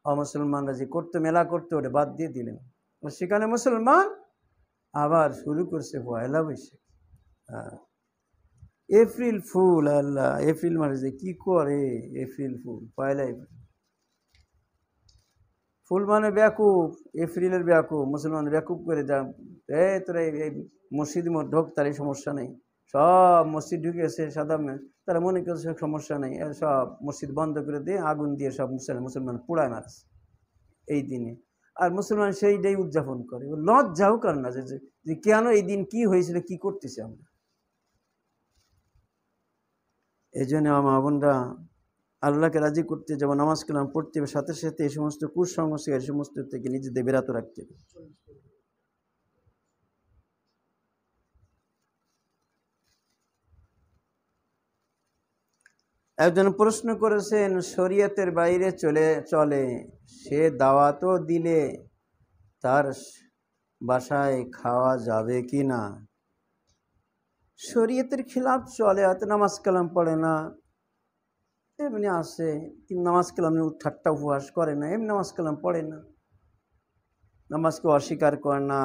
অমুসলমানরা যে করতো, মেলা করতো, ওটা বাদ দিয়ে দিলেন। সেখানে মুসলমান আবার শুরু করছে পয়লা বৈশাখ। এপ্রিল ফুল, আল্লাহ এপ্রিল মাসে যে কি করে! এপ্রিল ফুল, পয়লা এপ্রিল। ফুল মানে ব্যাকুপ, এপ্রিলের ব্যাকুপ। মুসলমান ব্যাকুপ করে যা, তোরা এই মসজিদ ঢোক, তার এই সমস্যা নেই। সব মসজিদ ঢুকেছে সাদা, তারা মনে করছে সমস্যা নেই, সব মসজিদ বন্ধ করে দিয়ে আগুন দিয়ে সব মুসলমান পোড়ায় মারছে এই দিনে। আর মুসলমান সেই ডেই উদযাপন করে। লজ্জাও কারণ না যে কেন এই দিন কি হয়েছিল, কি করতেছে আমরা। এই জন্য আমার বোনরা, আল্লাহকে রাজি করতে যাব, নামাজ কালাম পড়তে হবে, সাথে সাথে এই সমস্ত কুসংস্কার, এই সমস্ত থেকে নিজেদের বিরত রাখতে হবে। একজন প্রশ্ন করেছেন, শরীয়তের বাইরে চলে সে দাওয়াতও দিলে তার বাসায় খাওয়া যাবে কি না? শরীয়তের খিলাফ চলে, হয়তো নামাজ কালাম পড়ে না, এমনি আসে, কিন্তু নামাজ কালাম ঠাট্টা উপহাস করে না, এমনি নামাজ কালাম পড়ে না, নামাজকে অস্বীকার করে না,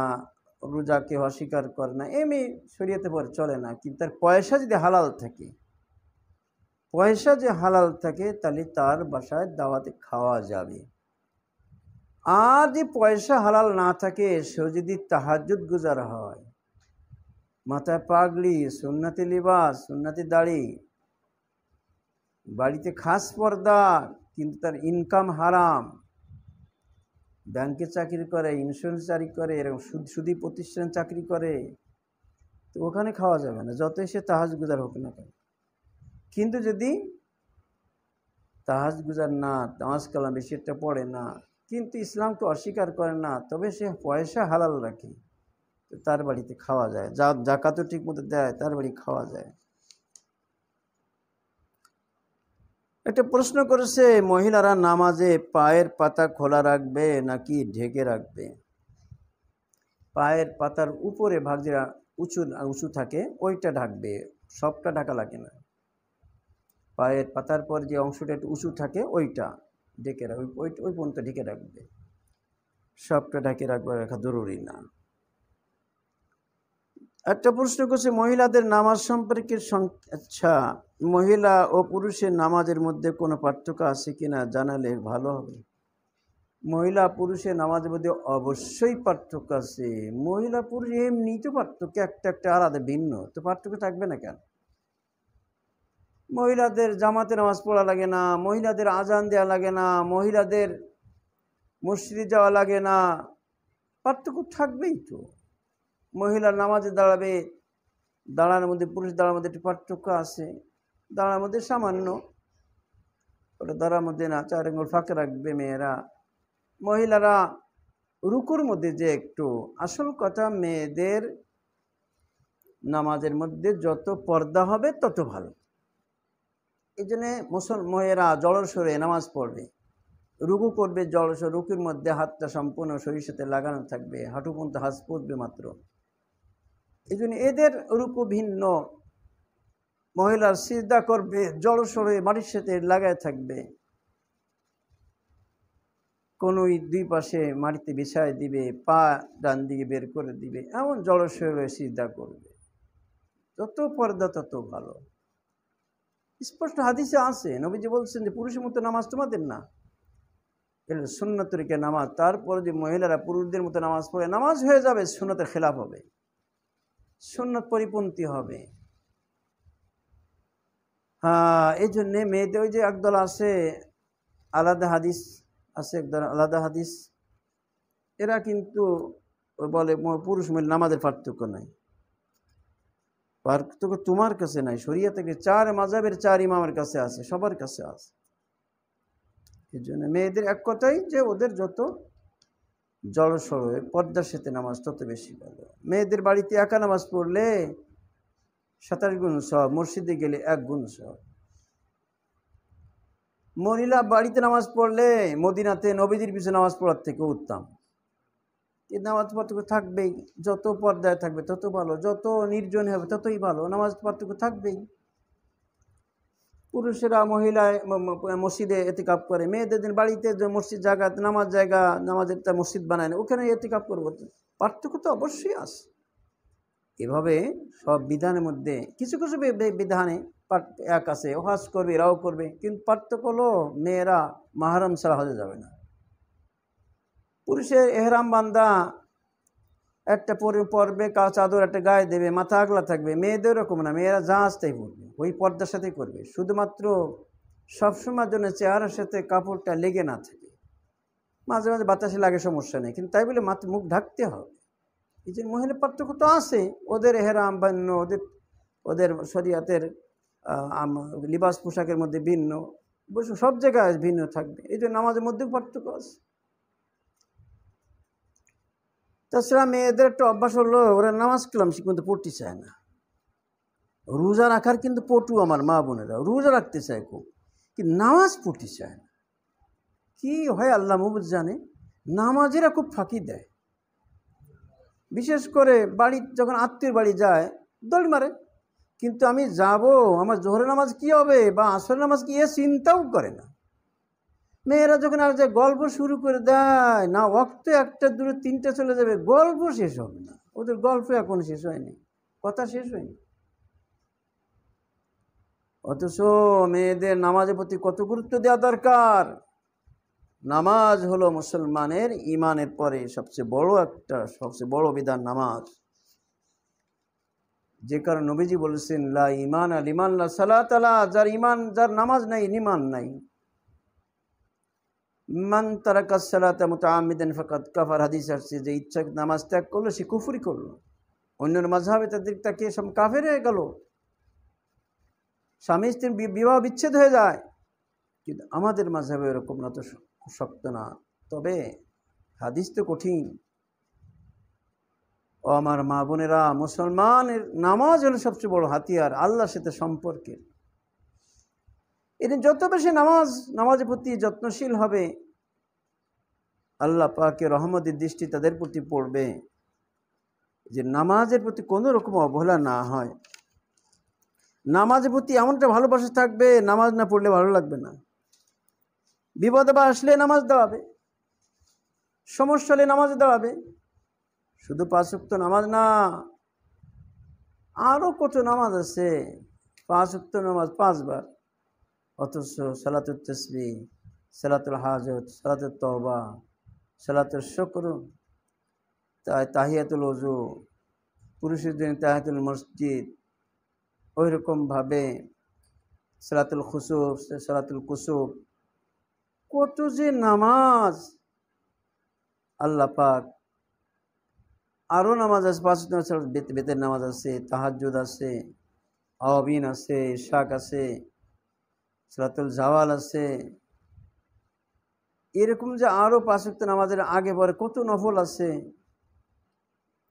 রোজাকে অস্বীকার করে না, এমনি শরীয়তে পরে চলে না। কিন্তু তার পয়সা যদি হালাল থাকে, পয়সা যে হালাল থাকে, তাহলে তার বাসায় দাওয়াতে খাওয়া যাবে। আর যে পয়সা হালাল না থাকে, সে যদি তাহাজ্জুদ গুজার হয়, মাথায় পাগড়ি, সুন্নতি লিবাস, সুন্নতি দাড়ি, বাড়িতে খাস পর্দা, কিন্তু তার ইনকাম হারাম, ব্যাংকে চাকরি করে, ইন্স্যুরেন্স চাকরি করে, এরকম সুদি প্রতিষ্ঠান চাকরি করে, তো ওখানে খাওয়া যাবে না, যতই সে তাহাজ্জুদ গুজার হোক না কেন। কিন্তু যদি তাহাজ্জুদ গুজার না, নামাজ কালাম বেশি একটা পড়ে না, কিন্তু ইসলামকে অস্বীকার করে না, তবে সে পয়সা হালাল রাখে, তো তার বাড়িতে খাওয়া যায়, জাকাতও ঠিক মতো দেয়, তার বাড়ি খাওয়া যায়। একটা প্রশ্ন করেছে, মহিলারা নামাজে পায়ের পাতা খোলা রাখবে নাকি ঢেকে রাখবে? পায়ের পাতার উপরে ভাগ যেটা উঁচু থাকে, ওইটা ঢাকবে, সবটা ঢাকা লাগে না। পায়ের পাতার পর যে অংশটা একটু উঁচু থাকে, ওইটা ঢেকে রাখবে, ওই পর্যন্ত ঢেকে রাখবে, সবটা ঢেকে রাখা জরুরি না। একটা প্রশ্ন করছে, মহিলাদের নামাজ সম্পর্কে আচ্ছা, মহিলা ও পুরুষের নামাজের মধ্যে কোনো পার্থক্য আছে কিনা জানালে ভালো হবে। মহিলা পুরুষের নামাজের মধ্যে অবশ্যই পার্থক্য আছে। মহিলা পুরুষ এমনি তো পার্থক্য, একটা আলাদা ভিন্ন, তো পার্থক্য থাকবে না কেন? মহিলাদের জামাতে নামাজ পড়া লাগে না, মহিলাদের আজান দেওয়া লাগে না, মহিলাদের মসজিদে যাওয়া লাগে না, পার্থক্য থাকবেই তো। মহিলার নামাজে দাঁড়াবে, দাঁড়ানোর মধ্যে পুরুষ দাঁড়ার মধ্যে একটু পার্থক্য আছে, দাঁড়ার মধ্যে সামান্য, ওটা দাঁড়ার মধ্যে না, 4 আঙ্গুল ফাঁকে রাখবে মেয়েরা। মহিলারা রুকুর মধ্যে যে একটু, আসল কথা মেয়েদের নামাজের মধ্যে যত পর্দা হবে তত ভালো। এই জন্যে মেয়েরা জড়সড়ে নামাজ পড়বে, রুকু করবে জড়সড়, রুকুর মধ্যে হাতটা সম্পূর্ণ শরীরের সাথে লাগানো থাকবে, হাঁটু পর্যন্ত হাত পড়বে মাত্র। এই জন্য এদের রুকু ভিন্ন, মহিলার সিজদা করবে জড়সড়ে, মাটির সাথে লাগায় থাকবে, কোনোই দুই পাশে মাটিতে বিছায় দিবে, পা ডান দিকে বের করে দিবে, এমন জড়সড়ে সিজদা করবে। যত পর্দা তত ভালো। স্পষ্ট হাদিসে আছে, নবীজি বলছেন যে পুরুষের মতো নামাজ তোমাদের না, এটা সুন্নত তরিকা নামাজ। তারপরে যে মহিলারা পুরুষদের মতো নামাজ পড়ে, নামাজ হয়ে যাবে, সুন্নতের খেলাফ হবে, সুন্নত পরিপন্থী হবে। হ্যাঁ, এই জন্যে মেয়েদের ওই যে একদল আছে, আলাদা হাদিস আছে, একদল আলাদা হাদিস, এরা কিন্তু বলে পুরুষ মহিলা নামাজের পার্থক্য নাই। পার্থক্য তোমার কাছে নাই, শরিয়া থেকে 4 মাযহাবের 4 ইমামের কাছে আছে, সবার কাছে আছে। এই জন্য মেয়েদের এক কথাই যে ওদের যত জড়সড় পর্দার সাথে নামাজ তত বেশি ভালো। মেয়েদের বাড়িতে একা নামাজ পড়লে 27 গুণ সওয়াব, মসজিদে গেলে 1 গুণ সওয়াব। মহিলা বাড়িতে নামাজ পড়লে মদিনাতে নবীজির পিছনে নামাজ পড়ার থেকে উত্তম। এই নামাজ পার্থক্য থাকবেই, যত পর্দায় থাকবে তত ভালো, যত নির্জন হবে ততই ভালো, নামাজ পার্থক্য থাকবেই। পুরুষেরা মহিলায় মসজিদে এতিকাফ করে, মেয়েদের বাড়িতে যে মসজিদ জায়গা, নামাজ জায়গা, নামাজের তা মসজিদ বানায় না, ওখানে এতিকাফ করবো, পার্থক্য তো অবশ্যই আছে। এভাবে সব বিধানের মধ্যে কিছু কিছু বিধানে এক আছে, হজ করবে, এরাও করবে, কিন্তু পার্থক্য হলো মেয়েরা মাহরম ছাড়া হজে যাবে না। পুরুষের এহরাম বান্দা একটা পরবে, চাদর একটা গায়ে দেবে, মাথা আগলা থাকবে। মেয়েদের এরকম না, মেয়েরা যা আসতেই পড়বে, ওই পর্দার সাথেই করবে, শুধুমাত্র সবসময়ের জন্য চেহারার সাথে কাপড়টা লেগে না থাকে, মাঝে মাঝে বাতাসে লাগে সমস্যা নেই, কিন্তু তাই বলে মুখ ঢাকতে হবে। এই যে মহিলা পার্থক্য তো আছে, ওদের এহরাম ভিন্ন, ওদের শরিয়াতের লিবাস পোশাকের মধ্যে ভিন্ন, সব জায়গায় ভিন্ন থাকবে। এই জন্য নামাজের মধ্যেও পার্থক্য আছে। তাছাড়া মেয়েদের একটা অভ্যাস হলো, ওরা নামাজ কালাম ঠিক মতো পড়তে চায় না, রোজা রাখার কিন্তু পটু আমার মা বোনেরা, রোজা রাখতে চায় খুব, কিন্তু নামাজ পড়তে চায় না। কী হয় আল্লাহ মুবুদ জানে, নামাজেরা খুব ফাঁকি দেয়। বিশেষ করে বাড়ি যখন আত্মীয় বাড়ি যায় দৌড় মারে, কিন্তু আমি যাব, আমার জোহরের নামাজ কি হবে বা আসরের নামাজ কি, এ চিন্তাও করে না। মেয়েরা যখন আর যে গল্প শুরু করে দেয় না, ওয়াক্ত একটা দুটো তিনটা চলে যাবে, গল্প শেষ হবে না, ওদের গল্প এখন শেষ হয়নি, কথা শেষ হয়নি। অথচ মেয়েদের নামাজের প্রতি কত গুরুত্ব দেওয়া দরকার। নামাজ হলো মুসলমানের ইমানের পরে সবচেয়ে বড় বিধান নামাজ। যে কারণে নবীজি বলেছেন, লা ইমান আল ইমান লা সালাত আলা, যার ইমান, যার নামাজ নাই, ইমান নাই। মান তারাকা সালাতা মুতাআম্মিদান ফাকাদ কাফার, হাদিস আসছে যে ইচ্ছা নামাজ ত্যাগ করলো সে কুফরি করলো। অন্যের মাযহাবে তাকে সব কাফের হয়ে গেল, স্বামী স্ত্রীর বিবাহ বিচ্ছেদ হয়ে যায়। কিন্তু আমাদের মাযহাবে এরকম না, তো শক্ত না, তবে হাদিস তো কঠিন। ও আমার মা বোনেরা, মুসলমানের নামাজ হলো সবচেয়ে বড় হাতিয়ার আল্লাহর সাথে সম্পর্কের। এদিন যত বেশি নামাজের প্রতি যত্নশীল হবে, আল্লাহ পাকের রহমতের দৃষ্টি তাদের প্রতি পড়বে, যে নামাজের প্রতি কোনো রকম অবহেলা না হয়। নামাজের প্রতি এমনটা ভালোবাসা থাকবে, নামাজ না পড়লে ভালো লাগবে না। বিপদে বা আসলে নামাজ দাঁড়াবে, সমস্যা হলে নামাজে দাঁড়াবে। শুধু 5 ওয়াক্ত নামাজ না, আরও কত নামাজ আছে। 5 ওয়াক্ত নামাজ 5 বার, অথচ সালাতুত তাসবিহ, সালাতুল হাজত, সালাতুত তওবা, সালাতুল শুকর, তাহিয়াতুল ওযু, পুরুষের জন্য তাহিয়াতুল মসজিদ, ওই রকমভাবে সালাতুল খুসুফ, সালাতুল কুসুফ, কত যে নামাজ। আল্লাহ পাক আরও নামাজ আছে, 5 বেতের নামাজ আছে, তাহাজ্জুদ আছে, আওয়াবিন আছে, ইশাক আছে, সালাতুল জাওয়াল আছে, এরকম যে আরও 5 ওয়াক্ত নামাজের আগে পরে কত নফল আছে।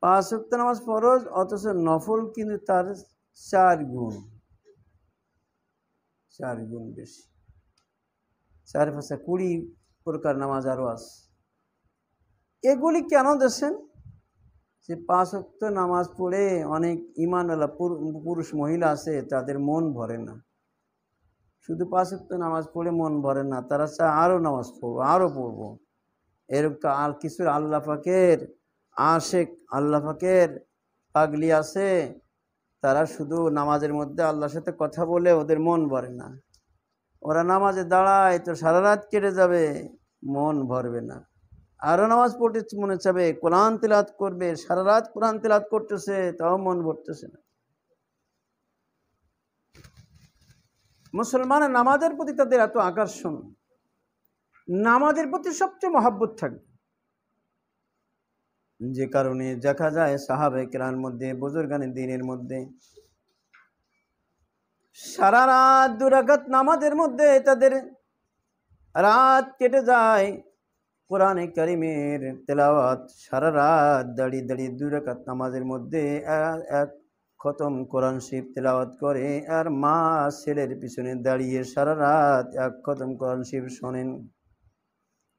5 ওয়াক্ত নামাজ ফরজ, অথচ নফল কিন্তু তার 4 গুণ বেশি। 4 5 20 প্রকার নামাজ আরও আছে। এগুলি কেন দেখছেন, যে 5 ওয়াক্ত নামাজ পড়ে অনেক ঈমানওয়ালা পুরুষ মহিলা আছে, তাদের মন ভরে না। শুধু 5 ওয়াক্ত নামাজ পড়ে মন ভরে না, তারা চায় আরও নামাজ পড়বো, আরও পড়বো। এরকম আর কিছু আল্লাহ পাকের আশেক, আল্লাহ পাকের পাগলি আছে, তারা শুধু নামাজের মধ্যে আল্লাহর সাথে কথা বলে ওদের মন ভরে না। ওরা নামাজে দাঁড়ায় তো সারা রাত কেটে যাবে, মন ভরবে না। আরও নামাজ পড়তে মনে চাবে, কোরআন তিলাওয়াত করবে, সারা রাত কোরআন তিলাওয়াত করতেছে, তাও মন ভরতেছে না। মুসলমানের নামাজের প্রতি তাদের এত আকর্ষণ, নামাজের প্রতি সবচেয়ে মহাব্বত থাকবে, যে কারণে দেখা যায় সাহাবায়ে কেরামের মধ্যে, বুজুর্গানে দ্বীনের মধ্যে সারা রাত 2 রাকাত নামাজের মধ্যে তাদের রাত কেটে যায়। কোরআনে কারিমের তেলাওয়াত সারা রাত দাঁড়িয়ে দাঁড়িয়ে 2 রাকাত নামাজের মধ্যে এক খতম কোরআন শরীফ তেলাওয়াত করে, আর মা ছেলের পিছনে দাঁড়িয়ে সারা রাত 1 খতম কোরআন শরীফ শোনেন।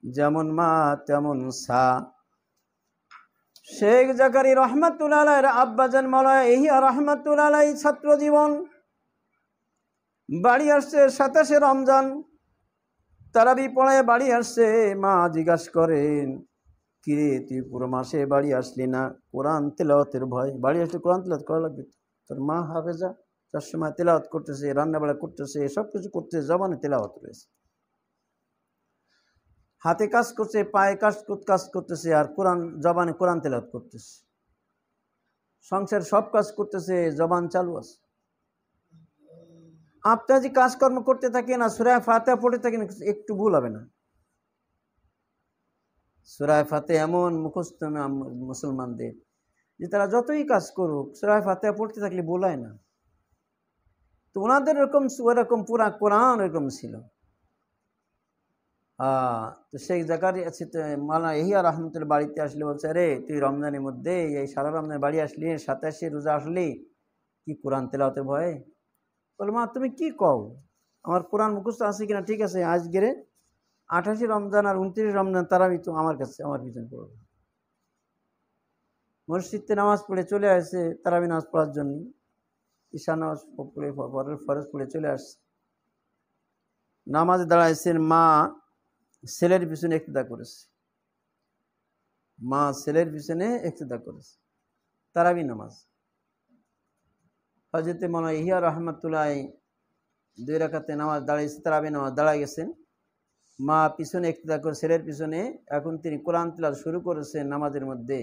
যেমন মা তেমন সা। শেখ জাকারি রহমাতুল্লাহ আলাইহির আব্বাজান মাওলানা ইহয়া রহমাতুল্লাহ আলাইহি ছাত্র জীবন, বাড়ি আসছে 27শে রমজান, তারাবি পড়ায় বাড়ি আসছে। মা জিজ্ঞাসা করেন, কিরে তুই পুরো মাসে বাড়ি আসলি না? কোরআন তেলাওয়াতের ভয়, বাড়ি আসলে কোরআন তেলাওয়াত করা লাগবে। তোর মা হাফেজা, তার সময় তেলাওয়াত করতেছে, রান্নাবাড়া করতেছে, সব কিছু করতেছে, জবানে তেলাওয়াত রয়েছে, হাতে কাজ করছে, পায়ে কাজ করতেছে, আর জবানে কোরআন তেলাওয়াত করতেছে। সংসার সব কাজ করতেছে, জবান চালু আছে। আপনারা যে কাজকর্ম করতে থাকেন আর সূরা ফাতিহা পড়তে থাকেন, একটু ভুল হবে না। সূরা ফাতিহা এমন মুখস্থ মুসলমানদের যে তারা যতই কাজ করুক, সূরা ফাতিহা পড়তে থাকলে ভুল হয় না। তো ওনাদের ওরকম পুরা কোরআন এরকম ছিল। তো সেই জায়গায় আছে মাওলানা ইহয়া রহমতুল্লাহ বাড়িতে আসলে বলছে, রে তুই রমজানের মধ্যে এই সারা রমজানের বাড়ি আসলি, 27শে রোজা আসলি, কি কোরআন তেলাওয়াতের ভয়ে? বলে, মা তুমি কি কও, আমার কোরআন মুখস্থ আছে কিনা ঠিক আছে, আজকের 28 রমজান আর 29 রমজান তারাবি তো আমার কাছে, আমার পিছনে পড়বে। মসজিদে নামাজ পড়ে চলে আসছে তারাবি নামাজ পড়ার জন্য, ঈশা নামাজ পড়ে ফরজ পড়ে চলে আসছে। নামাজে দাঁড়াইছেন, মা ছেলের পিছনে ইক্তেদা করেছে, মা ছেলের পিছনে ইক্তেদা করেছে তারাবি নামাজ। হযরতে মাওলানা ইহিয়া রহমাতুল্লাহ 2 রাকাতে নামাজ দাঁড়িয়েছে, তারাবি নামাজ দাঁড়ায় গেছেন, মা পিছনে ইক্তেদা করে ছেলের পিছনে। এখন তিনি কোরআন তিলাওয়াত শুরু করেছেন নামাজের মধ্যে।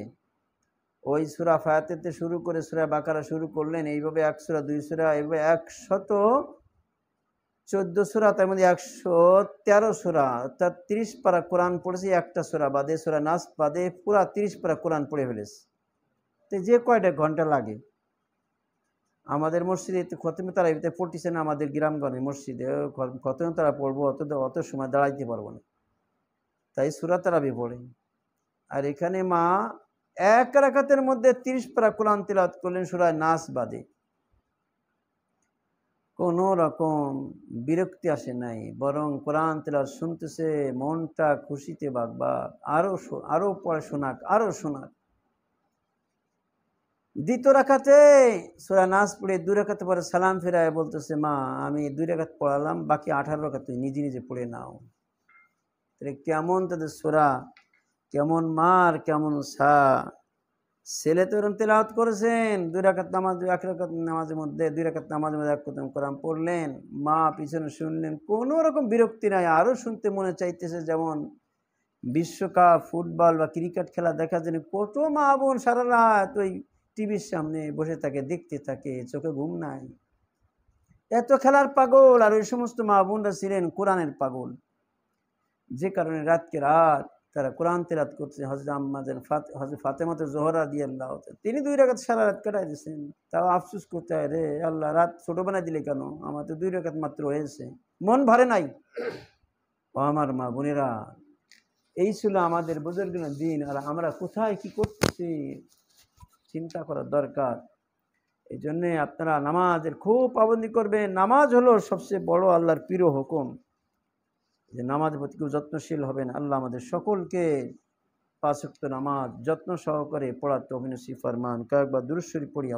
ওই সূরা ফাতিহাতে শুরু করে সূরা বাকারা শুরু করলেন, এইভাবে 1 সূরা 2 সূরা এইভাবে 114 সূরা, তার মধ্যে 113 সূরা অর্থাৎ 30 পারা কোরআন পড়েছে, একটা সূরা বাদে, সূরা নাস বাদে পুরা 30 পারা কোরআন পড়ে ফেলেছে। তো যে কয়টা ঘন্টা লাগে, আমাদের মসজিদে খতমে তারাবিতে পড়তেছে না, আমাদের গ্রামগঞ্জে মসজিদে খতমে তারা পড়বো, অত সময় দাঁড়াইতে পারবো না, তাই সূরা তারাবি পড়ে। আর এখানে মা 1 রাকাতের মধ্যে 30 পারা কোরআন তিলাওয়াত করলেন সূরা নাস বাদে। কোনো রকম বিরক্তি আসে নাই, বরং কোরআন তিলাওয়াত শুনতেছে, মনটা খুশিতে বাগবাগ, আরো পড়ে শোনাক, আরো শোনাক। দ্বিতীয় রাকাতে সূরা নাস পড়ে 2 রাকাত পরে সালাম ফিরায় বলতেছে, মা আমি 2 রাকাত পড়ালাম, বাকি 18 রাকাত তুই নিজে নিজে পড়ে নাও। তাহলে কেমন তাদের সূরা, কেমন মার, কেমন সা। ছেলে তো এরকম তেলাওয়াত করেছেন 2 রাকাত নামাজ, 1 রাকাত নামাজের মধ্যে 2 রাকাত নামাজের মধ্যে 1 খতম কোরআন পড়লেন, মা পিছনে শুনলেন, কোনো রকম বিরক্তি নাই, আরো শুনতে মনে চাইতেছে। যেমন বিশ্বকাপ ফুটবল বা ক্রিকেট খেলা দেখার জন্য কত মা বোন সারা রাত ওই টিভির সামনে বসে থাকে, দেখতে থাকে, চোখে ঘুম নাই, এত খেলার পাগল। আর ওই সমস্ত মা বোনরা ছিলেন কোরআনের পাগল, যে কারণে রাতকে রাত তারা কোরআন তেলাওয়াত করছে। হযরত ফাতেমা জোহরা রাদিয়াল্লাহু তাআলা তিনি 2 রাকাত সারা রাত কাটাই দিয়েছেন, তাও আফসোস করতে হয়, রে আল্লাহ রাত ছোট বানাই দিলে কেন, আমার তো 2 রাকাত মাত্র হয়েছে, মন ভরে নাই। ও আমার মা বোনেরা, এই ছিল আমাদের বুজুর্গের দিন, আর আমরা কোথায় কি করতেছি চিন্তা করার দরকার। এই জন্যে আপনারা নামাজের খুব পাবন্দি করবেন। নামাজ হলো সবচেয়ে বড় আল্লাহর প্রিয় হুকুম, যে নামাজের প্রতি খুব যত্নশীল হবেন। আল্লাহ আমাদের সকলকে 5 ওয়াক্ত নামাজ যত্ন সহকারে পড়ার তৌফিক নসিব ফরমান। কয়েকবার দুরূদ শরীফ পড়ি।